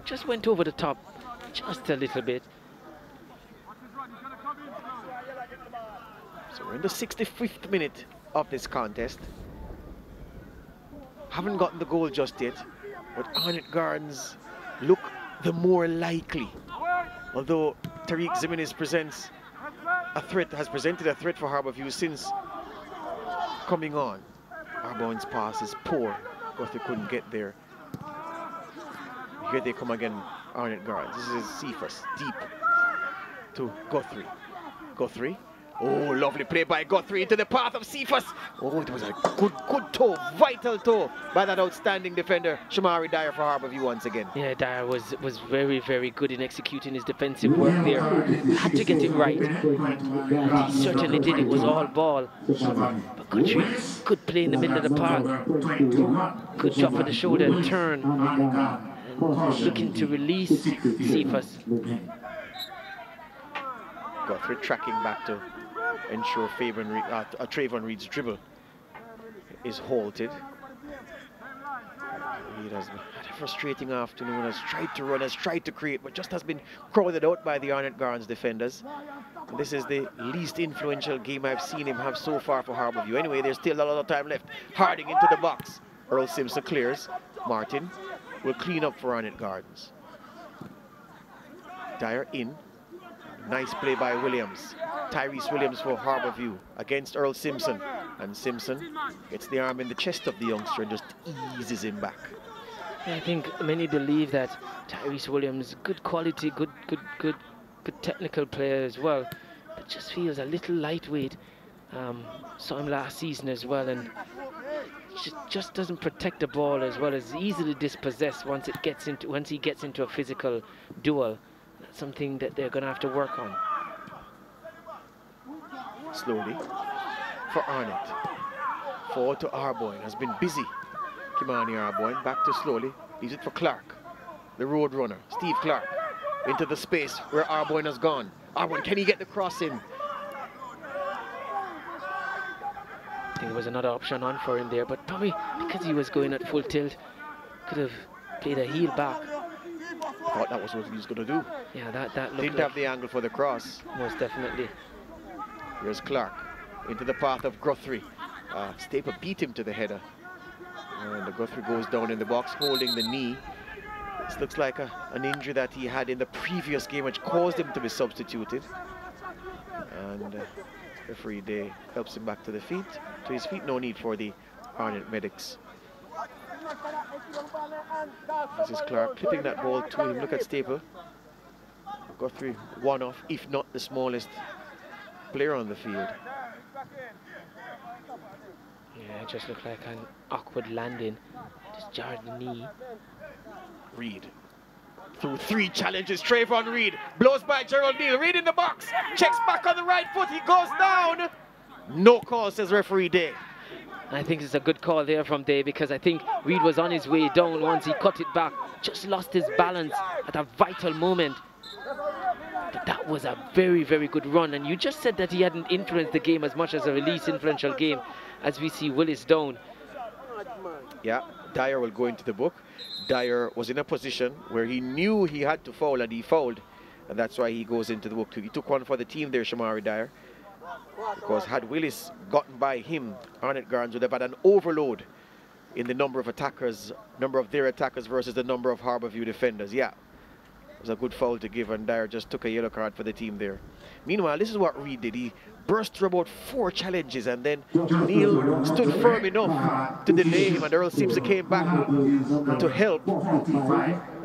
Just went over the top, just a little bit. So we're in the 65th minute of this contest. Haven't gotten the goal just yet, but Arnett Gardens look the more likely. Although Tariq Zimenez has presented a threat for Harbourview since coming on. Arbonne's pass is poor, but they couldn't get there. Here they come again, Arnett Gardens. This is Cephas, deep to Guthrie. Guthrie. Oh, lovely play by Guthrie into the path of Cephas. Oh, it was a good toe, vital toe by that outstanding defender, Shamari Dyer for Harbourview once again. Yeah, Dyer was very, very good in executing his defensive work there. Had to get it right. And he certainly did. It was all ball. But Guthrie, good play in the middle of the park. Good job for the shoulder and turn. and looking to release Cephas. Guthrie tracking back to ensure Trayvon Reed's dribble is halted. Reed has had a frustrating afternoon, has tried to run, has tried to create, but just has been crowded out by the Arnett Gardens defenders. And this is the least influential game I've seen him have so far for Harborview. Anyway, there's still a lot of time left. Harding into the box. Earl Simpson clears. Martin will clean up for Arnett Gardens. Dyer in. Nice play by Williams. Tyrese Williams for Harborview against Earl Simpson. And Simpson gets the arm in the chest of the youngster and just eases him back. I think many believe that Tyrese Williams, good quality, good technical player as well, but just feels a little lightweight. Saw him last season as well, and just doesn't protect the ball as well, as easily dispossessed once he gets into a physical duel. That's something that they're going to have to work on. Slowly for Arnett. Forward to Arboin, has been busy. Kimani Arboin back to slowly. Leaves it for Clark, the road runner, Steve Clark, into the space where Arboin has gone. Arboin, can he get the cross in? I think there was another option on for him there, but probably because he was going at full tilt, could have played a heel back. Thought that was what he was going to do. Yeah, that looked Didn't have the angle for the cross. Most definitely. Here's Clark into the path of Guthrie. Staple beat him to the header. And the Guthrie goes down in the box, holding the knee. This looks like an injury that he had in the previous game, which caused him to be substituted. And referee Day helps him back to his feet. No need for the Arnett medics. This is Clark clipping that ball to him. Look at Staple. Guthrie, one of, if not the smallest player on the field. Yeah, it just looked like an awkward landing. Just jarred the knee. Reed through 3 challenges. Trayvon Reed blows by Gerald Neal. Reed in the box. Checks back on the right foot. He goes down. No call, says referee Day. I think it's a good call there from Day, because I think Reed was on his way down once he cut it back. Just lost his balance at a vital moment. But that was a very, very good run. And you just said that he hadn't influenced the game as much as a release influential game, as we see Willis down. Yeah, Dyer will go into the book. Dyer was in a position where he knew he had to foul, and he fouled. And that's why he goes into the book too. He took one for the team there, Shamari Dyer. Because had Willis gotten by him, Arnett Gardens would have had an overload in the number of their attackers versus the number of Harborview defenders. Yeah, it was a good foul to give, and Dyer just took a yellow card for the team there. Meanwhile, this is what Reed did. He burst through about 4 challenges, and then Neal stood firm enough to delay him, and Earl Simpson came back to help.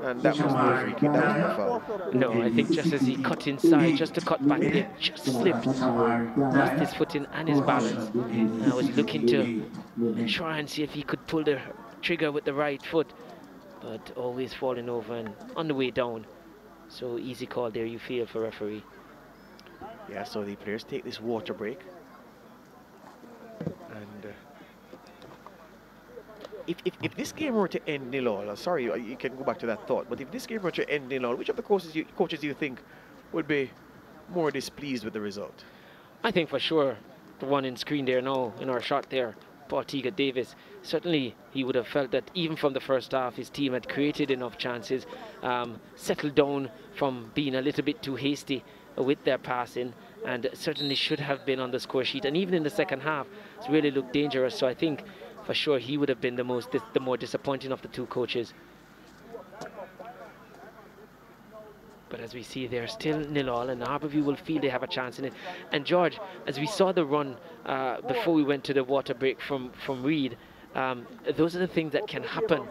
And that was no free kick, that was no foul. No, I think just as he cut inside, just to cut back, it just slipped. Lost his footing and his balance. And I was looking to try and see if he could pull the trigger with the right foot, but always falling over and on the way down. So easy call there, you feel, for referee. Yeah, so the players take this water break. And if this game were to end 0-0, sorry, you can go back to that thought, but if this game were to end 0-0, which of the coaches do you think would be more displeased with the result? I think for sure the one in screen there now, in our shot there, Paul Teague Davis, certainly he would have felt that even from the first half his team had created enough chances, settled down from being a little bit too hasty with their passing, and certainly should have been on the score sheet. And even in the second half, it's really looked dangerous. So I think for sure he would have been the more disappointing of the 2 coaches. But as we see, they're still 0-0, and Harborview will feel they have a chance in it. And George, as we saw the run before we went to the water break from Reed, those are the things that can happen,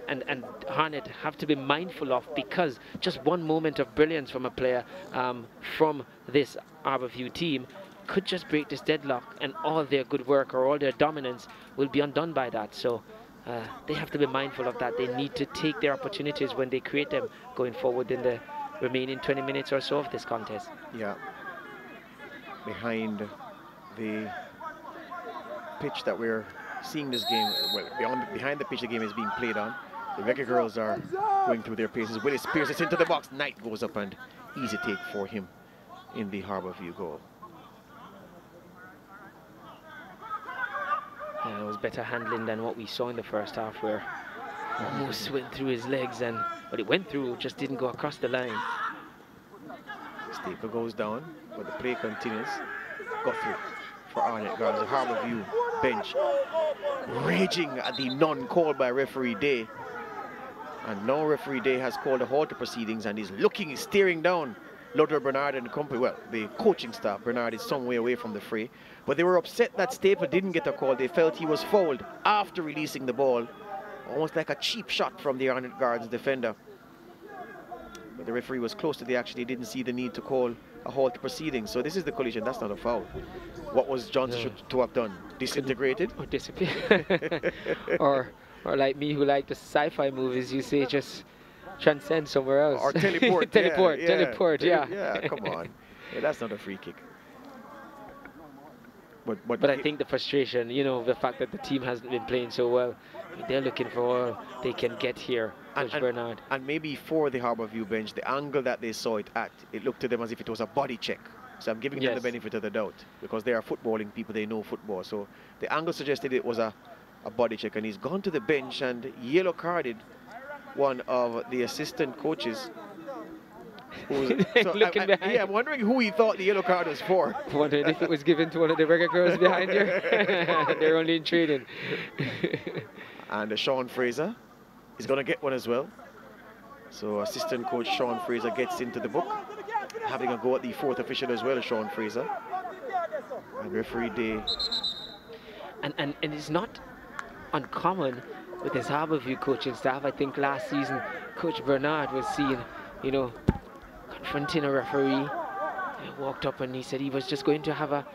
and Arnett have to be mindful of, because just one moment of brilliance from a player from this Harborview team could just break this deadlock, and all their good work or all their dominance will be undone by that. So they have to be mindful of that. They need to take their opportunities when they create them going forward in the remaining 20 minutes or so of this contest. Yeah, behind the pitch that we're seeing this game, well, behind the pitch the game is being played on, The Reggae girls are going through their paces. Willis pierces into the box. Knight goes up and easy take for him in the Harborview goal. Yeah, it was better handling than what we saw in the first half, where almost went through his legs, but it went through, just didn't go across the line. Staple goes down, but the play continues. Guthrie for Arnett Gardens. The Harborview bench raging at the none called by referee Day. And now referee Day has called a halt to proceedings and is looking, staring down Ludwig Bernard and the company. Well, the coaching staff. Bernard is some way away from the fray. But they were upset that Staple didn't get a call. They felt he was fouled after releasing the ball. Almost like a cheap shot from the Arnett Gardens defender. But the referee was close to the action. He didn't see the need to call a halt to proceedings. So this is the collision. That's not a foul. What was Johnson should to have done? Disintegrated? Or disappear. or like me, who like the sci-fi movies, you say just transcend somewhere else. Or teleport. teleport, yeah. Yeah, come on. Yeah, that's not a free kick. But I think the frustration, you know, the fact that the team hasn't been playing so well, they're looking for all they can get here, Coach Bernard. And maybe for the Harborview bench, the angle that they saw it at, it looked to them as if it was a body check. So I'm giving them the benefit of the doubt, because they are footballing people, they know football. So the angle suggested it was a body check, and he's gone to the bench and yellow carded one of the assistant coaches. I'm wondering who he thought the yellow card was for. Wondering if it was given to one of the Reggae girls behind here. They're only in training. And Sean Fraser is going to get one as well. So assistant coach Sean Fraser gets into the book, having a go at the fourth official as well, Sean Fraser. And referee Day. And it's not uncommon with his Harborview coaching staff. I think last season Coach Bernard was seen, you know, confronting a referee. He walked up and he said he was just going to have a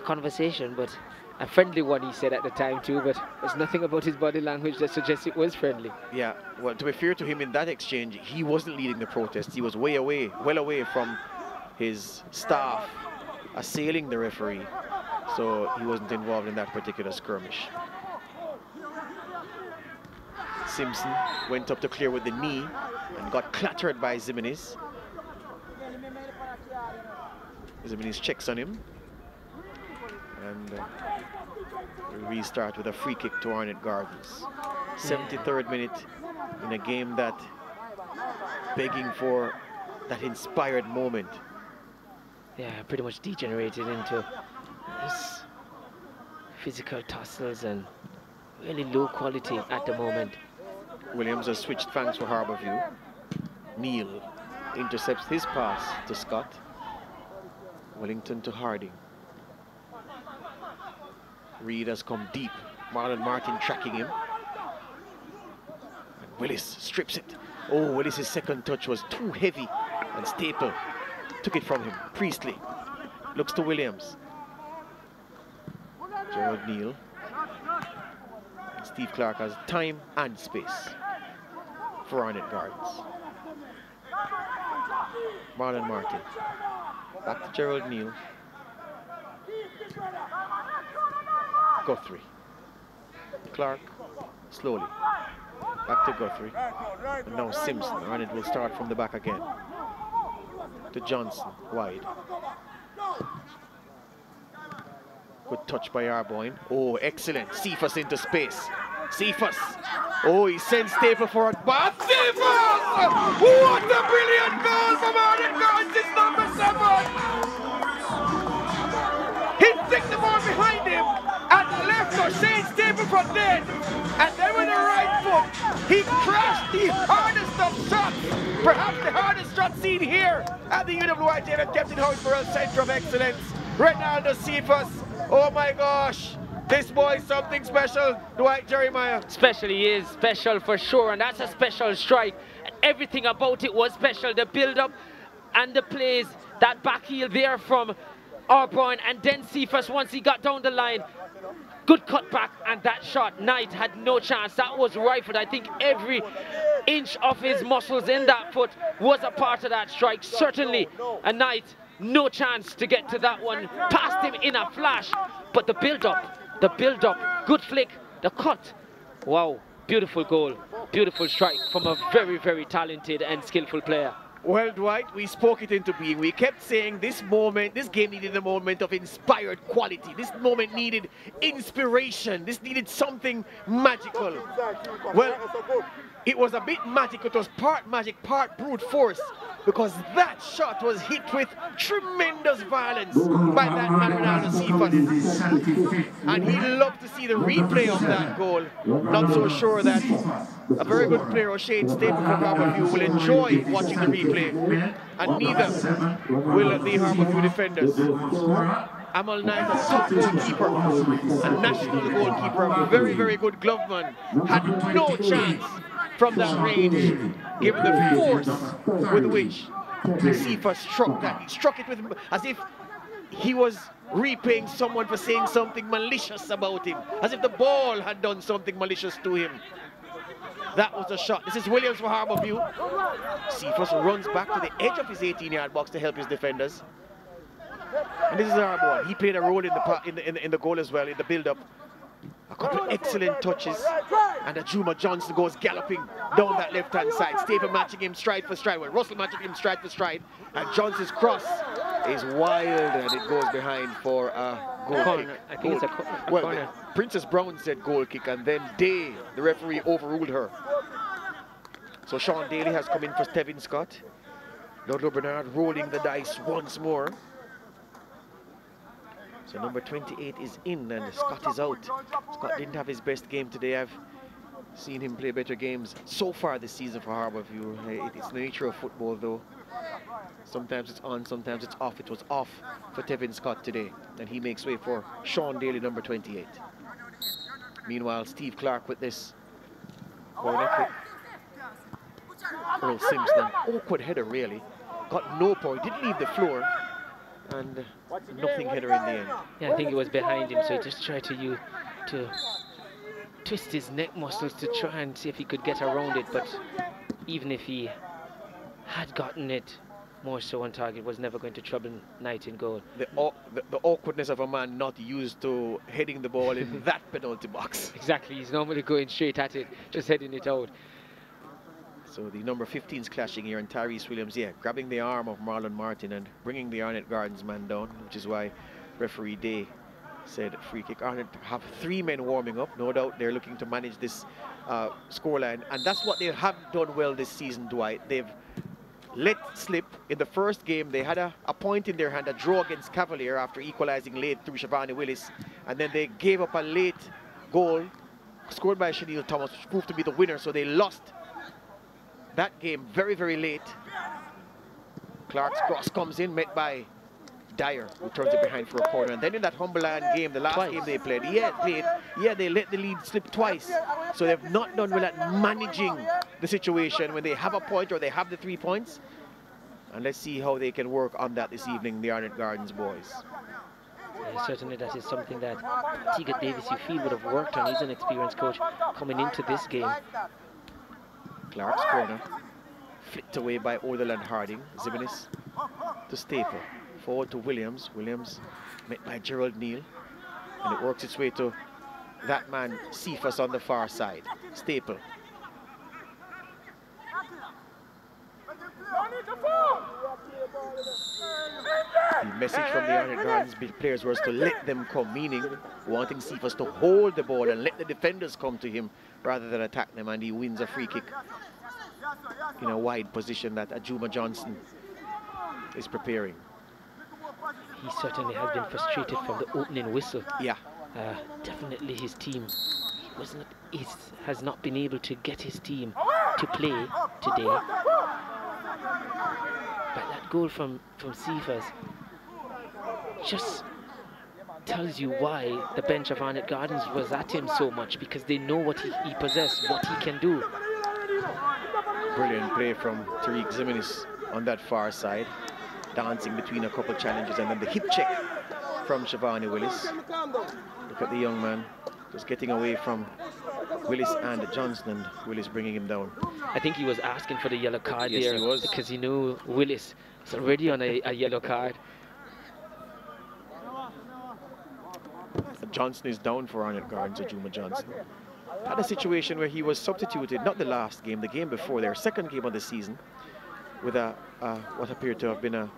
conversation, but a friendly one, he said at the time too, but there's nothing about his body language that suggests it was friendly. Yeah, well, to be fair to him, in that exchange, he wasn't leading the protest. He was well away from his staff assailing the referee, so he wasn't involved in that particular skirmish. Simpson went up to clear with the knee and got clattered by Zimenez. Zimenez checks on him, and we restart with a free kick to Arnett Gardens. 73rd minute in a game that begging for that inspired moment. Yeah, pretty much degenerated into this physical tussles and really low quality at the moment. Williams has switched flanks for Harborview. Neal intercepts his pass to Scott. Wellington to Harding. Reed has come deep. Marlon Martin tracking him. And Willis strips it. Oh, Willis's second touch was too heavy, and Staple took it from him. Priestley looks to Williams. Gerald Neal. And Steve Clark has time and space for Arnett Gardens. Marlon Martin. Back to Gerald Neal. Guthrie. Clark, slowly. Back to Guthrie. And now Simpson. Arnett will start from the back again. To Johnson, wide. Good touch by Arboyne. Oh, excellent. Cephas into space. Cephas. Oh, he sends Staple for it. But Cephas! What a brilliant goal from Arnett Gardens. It's number 7. He took the ball behind him and left or Shane Staple from dead. And then with the right foot, he crashed the hardest of shots. Perhaps the hardest shot seen here at the UWI and Captain Houseborough Centre of Excellence. Renaldo Cephas. Oh my gosh. This boy is something special, Dwight Jeremiah. Special he is, special for sure, and that's a special strike. Everything about it was special, the build-up and the plays, that back heel there from Arboyne, and then Cephas once he got down the line. Good cutback, and that shot, Knight had no chance. That was rifled. I think every inch of his muscles in that foot was a part of that strike. Certainly, a Knight, no chance to get to that one. Passed him in a flash, but the build-up, good flick, the cut. Wow, beautiful goal, beautiful strike from a very, very talented and skillful player. Well, Dwight, we spoke it into being. We kept saying this game needed a moment of inspired quality. This moment needed inspiration. This needed something magical. Well, it was a bit magical. It was part magic, part brute force, because that shot was hit with tremendous violence by that man, Ronaldo Cephas. And he loved to see the replay of that goal. Not so sure that a very good player, O'Shane Staple from Harbourview, will enjoy watching the replay, and neither will the Harbourview defenders. Amal Knight, a top goalkeeper, a national goalkeeper, a very, very good gloveman, had no chance from that range, given the force with which Cephas struck that. He struck it with as if he was repaying someone for saying something malicious about him, as if the ball had done something malicious to him. That was the shot. This is Williams for Harbourview. Cephas runs back to the edge of his 18-yard box to help his defenders. And this is Harbour. He played a role in the goal as well, in the build-up. A couple excellent touches, and Ajuma Johnson goes galloping down that left-hand side. Staple matching him stride for stride. Well, Russell matching him stride for stride, and Johnson's cross is wild, and it goes behind for a goal kick. I think it's a corner. Princess Brown said goal kick, and then Day, the referee, overruled her. So Sean Daly has come in for Tevin Scott. Ludlow Bernard rolling the dice once more. So number 28 is in and Scott is out. Scott didn't have his best game today. I've seen him play better games so far this season for Harbourview. It's the nature of football though. Sometimes it's on, sometimes it's off. It was off for Tevin Scott today, and he makes way for Sean Daly, number 28. Meanwhile, Steve Clark with this corner kick. Earl Simpson, awkward header really. Got no point, didn't leave the floor. And nothing header in the end. Yeah, I think it was behind him, so he just tried to twist his neck muscles to try and see if he could get around it, but even if he had gotten it more so on target, was never going to trouble Knight in goal. The awkwardness of a man not used to heading the ball in that penalty box. Exactly, he's normally going straight at it, just heading it out. So the number 15's clashing here, and Tyrese Williams, grabbing the arm of Marlon Martin and bringing the Arnett Gardens man down, which is why referee Day said free kick. Arnett have 3 men warming up. No doubt they're looking to manage this scoreline, and that's what they have done well this season, Dwight. They've let slip in the first game. They had a point in their hand, a draw against Cavalier after equalizing late through Shavani Willis, and then they gave up a late goal scored by Chanel Thomas, which proved to be the winner, so they lost that game very, very late. Clark's cross comes in, met by Dyer, who turns it behind for a corner. And then in that Humberland game, the last game they played, they let the lead slip twice. So they've not done well at managing the situation when they have a point or they have the 3 points. And let's see how they can work on that this evening, the Arnett Gardens boys. Yeah, certainly that is something that Teagat Davis, you feel, would have worked on. He's an experienced coach coming into this game. Clark's corner, flicked away by Orderland Harding. Zimenis to Staple, forward to Williams. Williams met by Gerald Neal, and it works its way to that man Cephas on the far side. Staple. The message from the Arnett Gardens players was to let them come, meaning wanting Cephas to hold the ball and let the defenders come to him rather than attack them, and he wins a free kick in a wide position that Ajuma Johnson is preparing. He certainly has been frustrated from the opening whistle. Yeah. Definitely his team has not been able to get his team to play today. But that goal from Cephas just tells you why the bench of Arnett Gardens was at him so much, because they know what he possesses, what he can do. Brilliant play from Tariq Zimenis on that far side, dancing between a couple challenges, and then the hip check from Shavani Willis. Look at the young man just getting away from Willis and Johnson, and Willis bringing him down. I think he was asking for the yellow card yes, there, he was, because he knew Willis was already on a yellow card. Johnson is down for Arnett Gardens, Ajuma Johnson. had a situation where he was substituted, not the last game, the game before, their second game of the season, with what appeared to have been a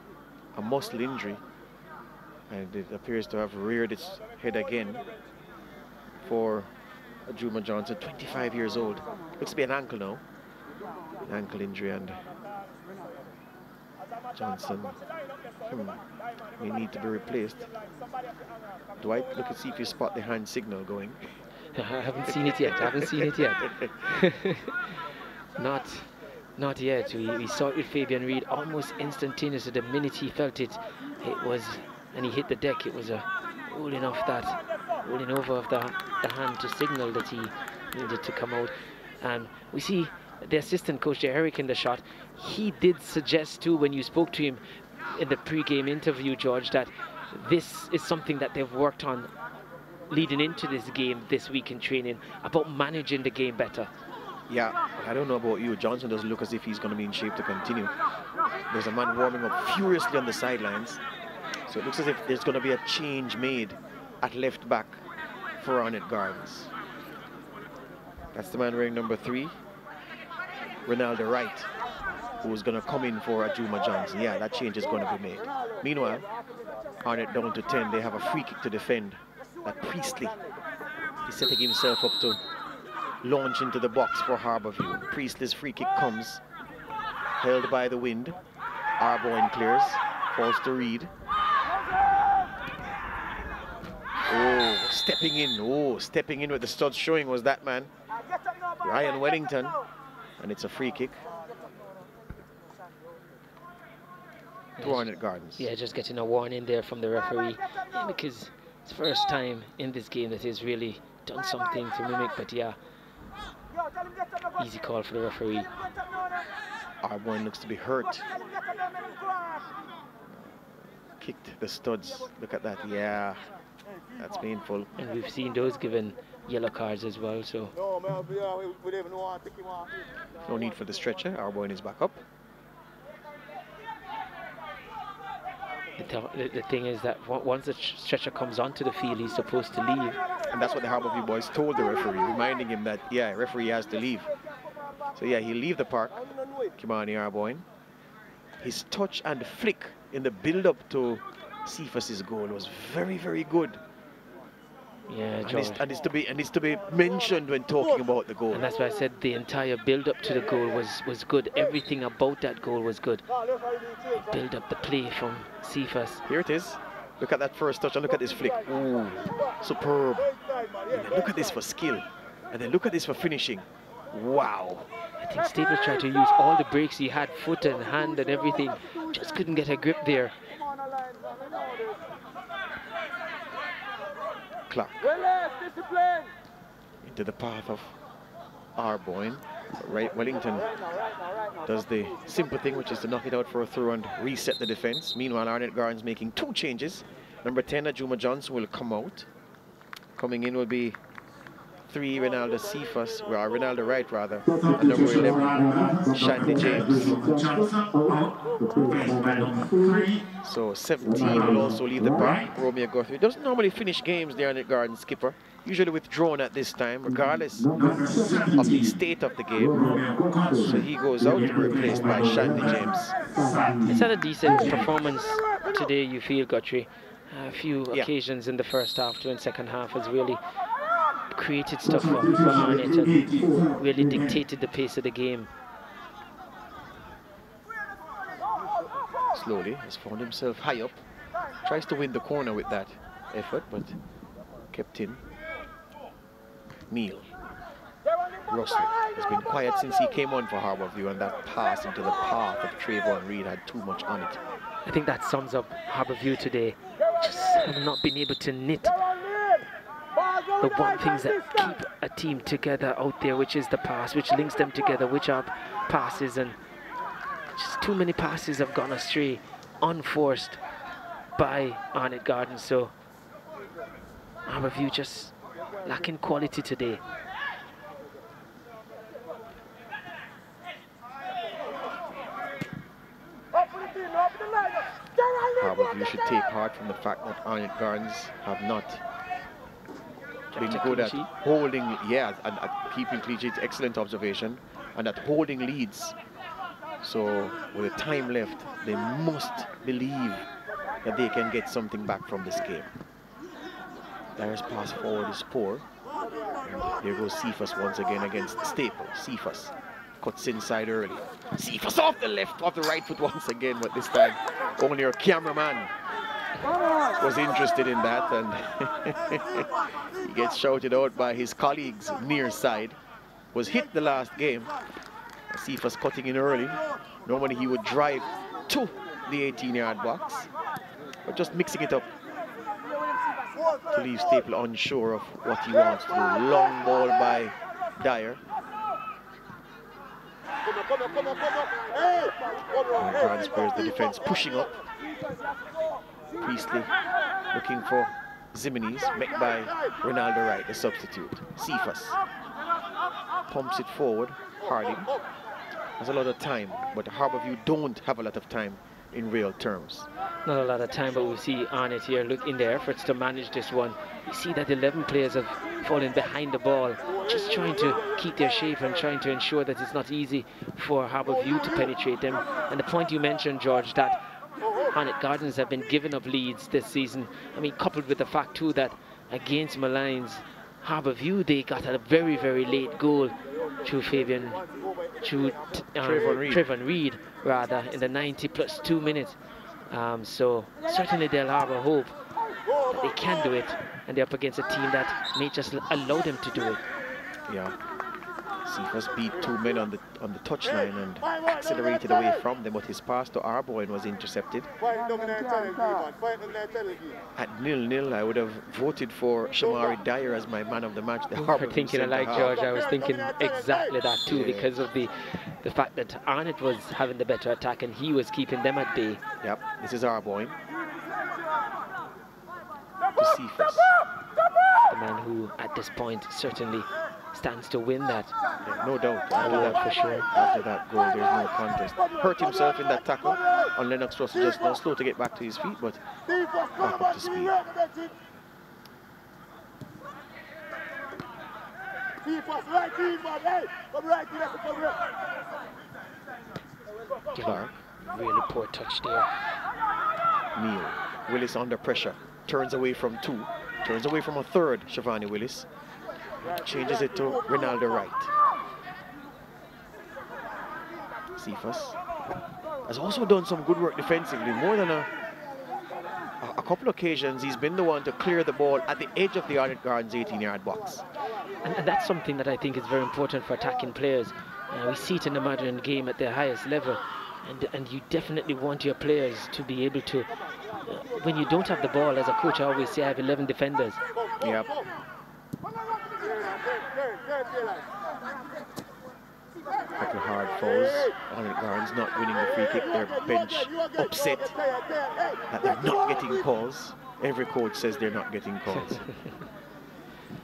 muscle injury, and it appears to have reared its head again for Juma Johnson, 25 years old. Looks to be an ankle now, an ankle injury, and Johnson may need to be replaced. Dwight, look and see if you spot the hand signal going. I haven't seen it yet. I haven't seen it yet. Not yet. We saw it with Fabian Reed almost instantaneously. The minute he felt it, and he hit the deck. It was a rolling over of the hand to signal that he needed to come out. And we see the assistant coach, Eric, in the shot. He did suggest too, when you spoke to him in the pre-game interview, George, that this is something that they've worked on leading into this game this week in training, about managing the game better. Yeah, I don't know about you. Johnson doesn't look as if he's going to be in shape to continue. There's a man warming up furiously on the sidelines. So it looks as if there's going to be a change made at left back for Arnett Gardens. That's the man wearing number 3, Ronaldo Wright, who's going to come in for Juma Johnson. Yeah, that change is going to be made. Meanwhile, Arnett down to 10. They have a free kick to defend. That Priestley is setting himself up to launch into the box for Harborview. Priestley's free kick comes, held by the wind. Arboin clears, falls to Reed. Oh, stepping in. Oh, stepping in with the studs showing was that man, Ryan Wellington. And it's a free kick to Arnett Gardens. Yeah, just getting a warning there from the referee, because it's the first time in this game that he's really done something to mimic, but yeah, easy call for the referee. Arboin looks to be hurt. Kicked the studs. Look at that. Yeah, that's painful. And we've seen those given yellow cards as well, so no need for the stretcher. Arboin is back up. The thing is that once the stretcher comes onto the field, he's supposed to leave. And that's what the Harborview boys told the referee, reminding him that, yeah, referee has to leave. So yeah, he'll leave the park, Kimani Arboin. His touch and flick in the build-up to Cephas's goal was very, very good. Yeah, and it's to be mentioned when talking about the goal. And that's why I said the entire build-up to the goal was good. Everything about that goal was good. Build up the play from Cephas. Here it is. Look at that first touch and look at this flick. Ooh, superb. And then look at this for skill. And then look at this for finishing. Wow. I think Staples tried to use all the breaks he had, foot and hand and everything. Just couldn't get a grip there. Clark into the path of Arboin. Right, Wellington does the simple thing, which is to knock it out for a throw and reset the defense. Meanwhile, Arnett Gardens making 2 changes. Number 10, Juma Johnson, will come out. Coming in will be 3, Ronaldo Cephas, well, Ronaldo Wright rather, and number 11, Shandy James. So 17 will also leave the park. Romeo Guthrie doesn't normally finish games, the Arnett Gardens skipper, usually withdrawn at this time, regardless of the state of the game. So he goes out to be replaced by Shandy James. It's had a decent performance today, you feel, Guthrie. A few occasions in the first half to in second half has really created stuff for Arnett and really dictated the pace of the game. Slowly has found himself high up. Tries to win the corner with that effort, but kept in. Neil Russell has been quiet since he came on for Harborview, and that pass into the path of Trayvon Reed had too much on it. I think that sums up Harborview today. Just have not been able to knit the one things that keep a team together out there, which is the pass, which links them together, which are passes, and just too many passes have gone astray, unforced by Arnett Gardens. So Harborview just lacking quality today. Harborview should take heart from the fact that Arnett Gardens have not been good at holding, and at keeping clean sheets. Excellent observation, and at holding leads. So with the time left, they must believe that they can get something back from this game. Dyer's pass forward is poor. And there goes Cephas once again against Staple. Cephas cuts inside early. Cephas off the left, off the right foot once again, but this time only our cameraman was interested in that, and he gets shouted out by his colleagues near side. Was hit the last game. Cephas cutting in early. Normally he would drive to the 18-yard box, but just mixing it up to leave Staple unsure of what he wants to do. Long ball by Dyer. Transfers the defense, pushing up. Priestley looking for Ximenes, met by Ronaldo Wright, the substitute. Cephas pumps it forward. Harding has a lot of time, but Harborview don't have a lot of time in real terms. Not a lot of time, but we see Arnott here look in their efforts to manage this one. You see that 11 players have fallen behind the ball, just trying to keep their shape and trying to ensure that it's not easy for Harborview to penetrate them. And the point you mentioned, George, that Arnott Gardens have been giving up leads this season. I mean, coupled with the fact too that against Malines, Harborview, they got a very, very late goal through Trevon Reed, rather, in the 90 plus 2 minutes. So certainly they'll have a hope that they can do it, and they're up against a team that may just allow them to do it. Yeah. Cephas beat 2 men on the touchline and accelerated away from them, but his pass to Arboin was intercepted. At 0-0, I would have voted for Shamari Dyer as my man of the match. I'm thinking alike, George. I was thinking exactly that too, because of the fact that Arnott was having the better attack and he was keeping them at bay. Yep, this is Arboin. To Cephas. The man who, at this point, certainly stands to win that. Yeah, no doubt. No doubt for sure. After that goal, there's no contest. Hurt himself in that tackle on Lennox Russell, just now slow to get back to his feet, but back up to speed. Clark. Really poor touch there. Neal. Willis under pressure. Turns away from 2. Turns away from a third, Shavani Willis. Changes it to Ronaldo Wright. Cephas has also done some good work defensively. More than a couple of occasions, he's been the one to clear the ball at the edge of the Arnott Gardens 18-yard box. And that's something that I think is very important for attacking players. We see it in the modern game at their highest level. And you definitely want your players to be able to, when you don't have the ball, as a coach I always say, I have 11 defenders. Yep. Couple hard fouls. Arnott Gardens not winning the free kick. Their bench upset that they're not getting calls. Every coach says they're not getting calls.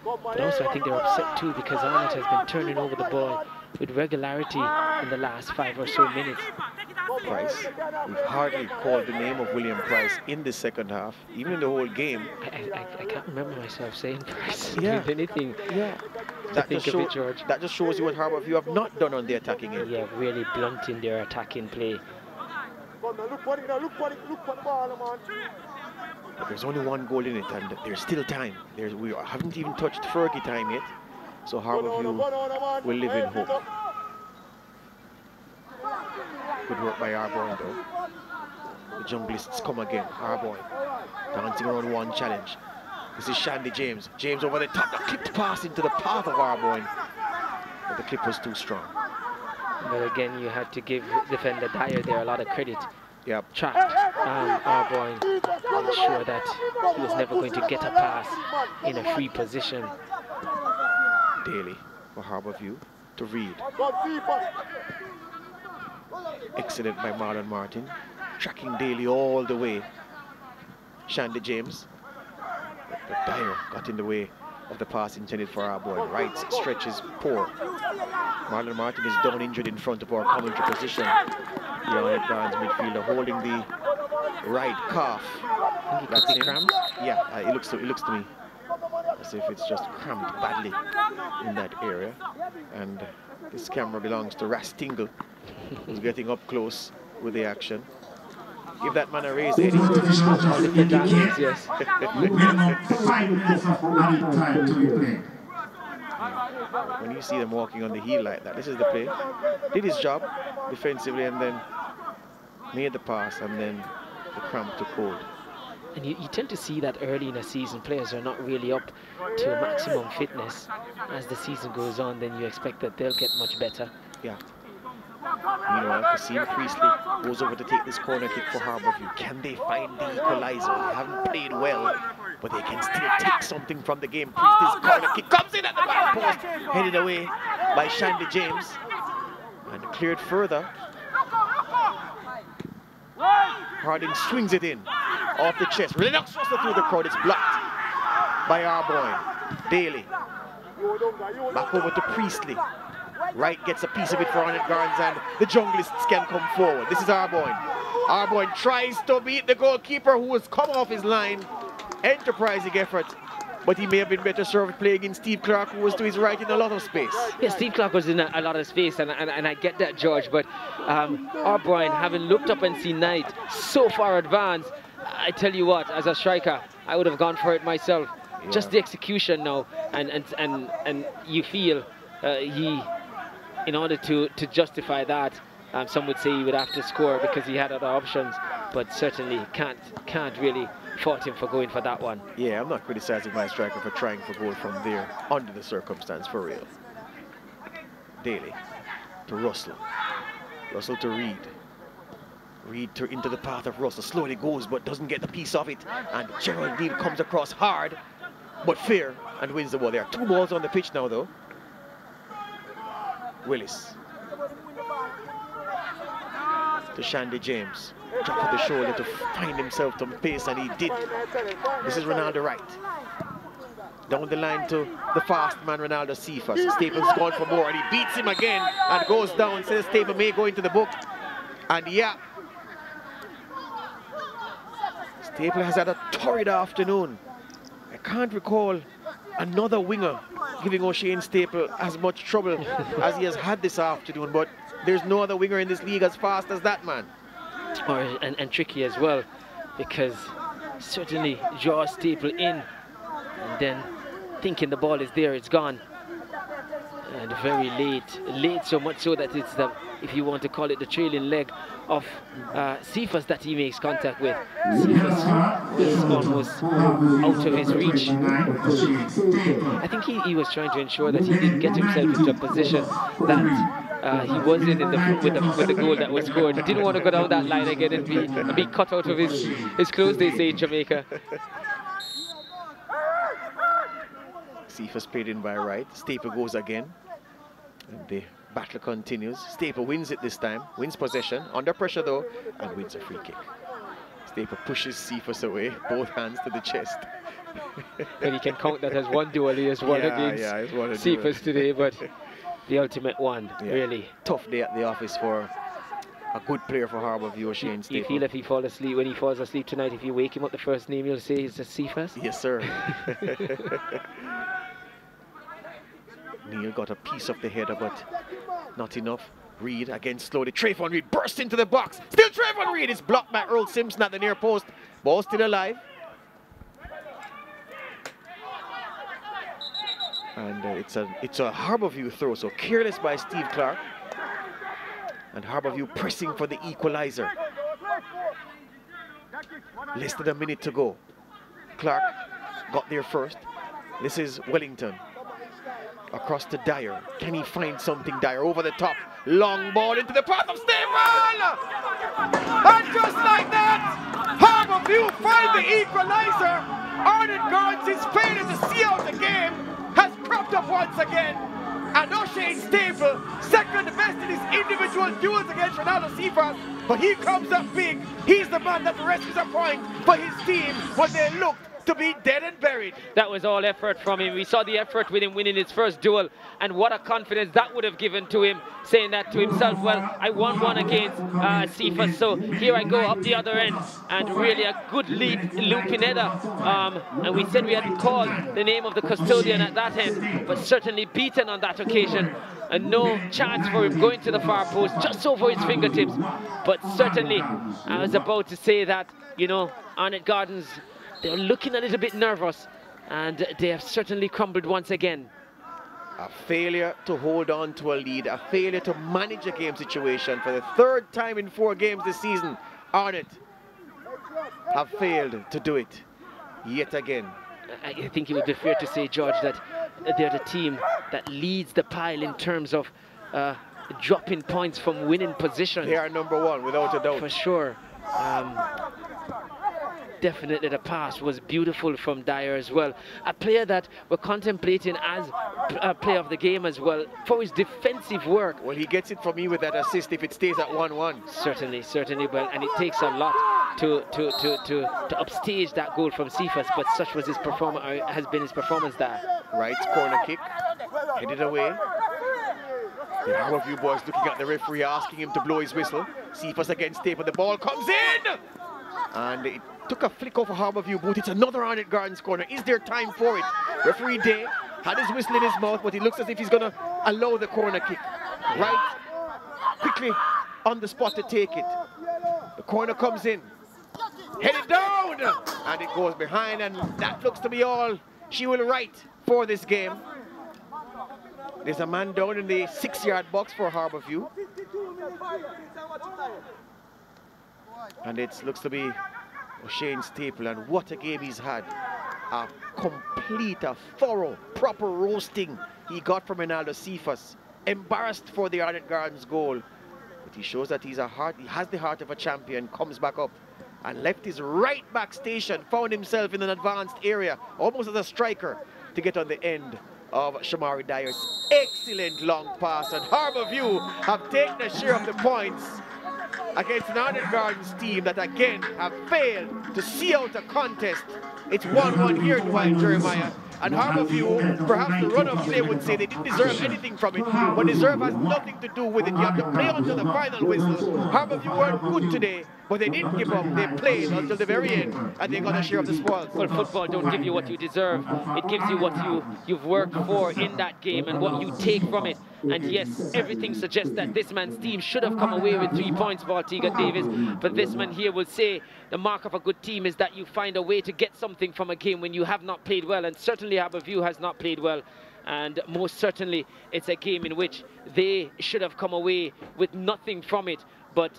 But also I think they're upset too because Arnott has been turning over the ball with regularity in the last 5 or so minutes. Price. We've hardly called the name of William Price in the second half, even in the whole game. I can't remember myself saying Price. Yeah. Anything. Yeah. That just shows you what Harborview have not done on the attacking end. Yeah, really blunting their attacking play. But there's only 1 goal in it, and there's still time. We haven't even touched Fergie time yet, so Harborview will live in hope. Good work by Arboin though. The junglists come again. Arboin dancing around one challenge. This is Shandy James. James over the top. The clipped pass into the path of Arboin. But the clip was too strong. But again, you had to give defender Dyer there a lot of credit. Yep. Trapped Arboin, ensure that he was never going to get a pass in a free position. Daly for Harborview to Reed. Excellent by Marlon Martin. Tracking Daly all the way. Shandy James. But Dyer got in the way of the pass intended for Arboin. Right stretch is poor. Marlon Martin is down injured in front of our commentary position. The Arnott Gardens midfielder holding the right calf. That's cramped? Yeah, it looks to me as if it's just cramped badly in that area. And this camera belongs to Ras Tingle, who's getting up close with the action. Give that man a raise, Eddie. Yes. Minimum 5 minutes of added time to replay. When you see them walking on the heel like that, this is the play. Did his job defensively and then made the pass, and then the cramp took hold. And you tend to see that early in a season, players are not really up to maximum fitness. As the season goes on, then you expect that they'll get much better. Yeah. Meanwhile, Kasim Priestley goes over to take this corner kick for Harborview. Can they find the equalizer? They haven't played well, but they can still take something from the game. Priestley's corner kick comes in at the back post, headed away by Shandy James, and cleared further. Harding swings it in off the chest. Really knocks Russell through the crowd. It's blocked by Arboyne. Daly back over to Priestley. Wright gets a piece of it for Arnett Garns, and the junglists can come forward. This is Arboyne. Arboyne tries to beat the goalkeeper, who has come off his line. Enterprising effort, but he may have been better served playing in Steve Clark, who was to his right in a lot of space. Yeah, Steve Clark was in a lot of space, and I get that, George, but Arboyne, having looked up and seen Knight so far advanced, I tell you what, as a striker, I would have gone for it myself. Yeah. Just the execution now, and you feel he, in order to justify that, some would say he would have to score because he had other options, but certainly can't really fault him for going for that one. Yeah, I'm not criticizing my striker for trying for goal from there, under the circumstance, for real. Daly to Russell. Russell to Reed. Reed into the path of Russell. Slowly goes, but doesn't get the piece of it. And Gerald Neal comes across hard, but fair, and wins the ball. There are 2 balls on the pitch now, though. Willis to Shandy James. Drop of the shoulder to find himself some pace, and he did. This is Ronaldo Wright. Down the line to the fast man, Ronaldo Cephas. Staples gone for more, and he beats him again and goes down. Says Staples may go into the book. And yeah, Staples has had a torrid afternoon. I can't recall another winger giving O'Shane Staple as much trouble as he has had this afternoon, but there's no other winger in this league as fast as that man. And tricky as well, because certainly draw Staple in, and then thinking the ball is there, it's gone. And very late so much so that it's the, if you want to call it, the trailing leg of Cephas that he makes contact with. Cephas was almost out of his reach. I think he was trying to ensure that he didn't get himself into a position that he was in with the goal that was scored. He didn't want to go down that line again and be cut out of his clothes, they say in Jamaica. Cephas played in by Wright. Staple goes again. And the battle continues. Staple wins it this time, wins possession, under pressure though, and wins a free kick. Staple pushes Cephas away, both hands to the chest. And he can count that as one duel. He has won against Cephas today, but the ultimate one, really. Tough day at the office for a good player for Harborview, O'Shane Staple. You feel if he when he falls asleep tonight, if you wake him up, the first name you'll say is Cephas? Yes, sir. Neil got a piece of the header, but not enough. Reed again slowly. Trayvon Reed bursts into the box. Still Trayvon Reed is blocked by Earl Simpson at the near post. Ball still alive. And it's a Harborview throw, so careless by Steve Clark. And Harborview pressing for the equalizer. Less than a minute to go. Clark got there first. This is Wellington. Across to Dyer. Can he find something, Dyer? Over the top. Long ball into the path of Staple! And just like that, Harborview find the equalizer. Arnett Garns is failing to see out the game. Has cropped up once again. And O'Shane Staple, second best in his individual duels against Ronaldo Cephas. But he comes up big. He's the man that rescues a point for his team when they looked to be dead and buried. That was all effort from him. We saw the effort with him winning his first duel, and what a confidence that would have given to him, saying that to himself, well, I won one against Hvfc, so here I go up the other end, and really a good looping header. And we said we had called the name of the custodian at that end, but certainly beaten on that occasion. And no chance for him going to the far post, just over his fingertips. But certainly, I was about to say that, you know, Arnett Gardens, they're looking a little bit nervous, and they have certainly crumbled once again. A failure to hold on to a lead, a failure to manage a game situation for the third time in 4 games this season. Arnett have failed to do it yet again. I think it would be fair to say, George, that they're the team that leads the pile in terms of dropping points from winning position. They are #1, without a doubt. For sure. Definitely the pass was beautiful from Dyer as well. A player that we're contemplating as a player of the game as well for his defensive work. Well, he gets it from me with that assist if it stays at 1-1. Certainly, well, and it takes a lot to upstage that goal from Hvfc, but such was his performance, has been his performance there. Right, corner kick, headed away. The Harborview boys looking at the referee, asking him to blow his whistle. Hvfc against Staple, the ball comes in! And it took a flick off a Harborview boot. It's another Arnett Gardens corner. Is there time for it? Referee Day had his whistle in his mouth, but he looks as if he's going to allow the corner kick. Right, quickly on the spot to take it. The corner comes in, headed down, and it goes behind, and that looks to be all she will write for this game. There's a man down in the 6-yard box for Harborview. And it looks to be O'Shane Staple, and what a game he's had. A complete, a thorough, proper roasting he got from Ronaldo Hvfc. Embarrassed for the Arnett Gardens goal. But he shows that he has the heart of a champion, comes back up and left his right back station, found himself in an advanced area, almost as a striker, to get on the end of Shamari Dyer's excellent long pass. And Harborview have taken a share of the points against an Arnett Gardens team that again have failed to see out a contest. It's 1-1 here, Dwight Jeremiah. And Harborview, perhaps the run of play would say they didn't deserve anything from it, but deserve has nothing to do with it. You have to play until the final whistle. Harborview weren't good today, but they didn't give up. They played until the very end, and they got a share of the spoils. Well, football don't give you what you deserve. It gives you what you've worked for in that game and what you take from it. And yes, everything suggests that this man's team should have come away with 3 points for Tegan Davis. But this man here will say the mark of a good team is that you find a way to get something from a game when you have not played well. And certainly Harborview has not played well. And most certainly it's a game in which they should have come away with nothing from it. But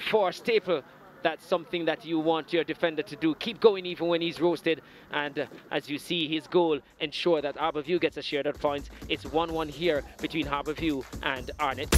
for Staple, that's something that you want your defender to do. Keep going even when he's roasted. And as you see, his goal ensure that Harborview gets a share of points. It's 1-1 here between Harborview and Arnett.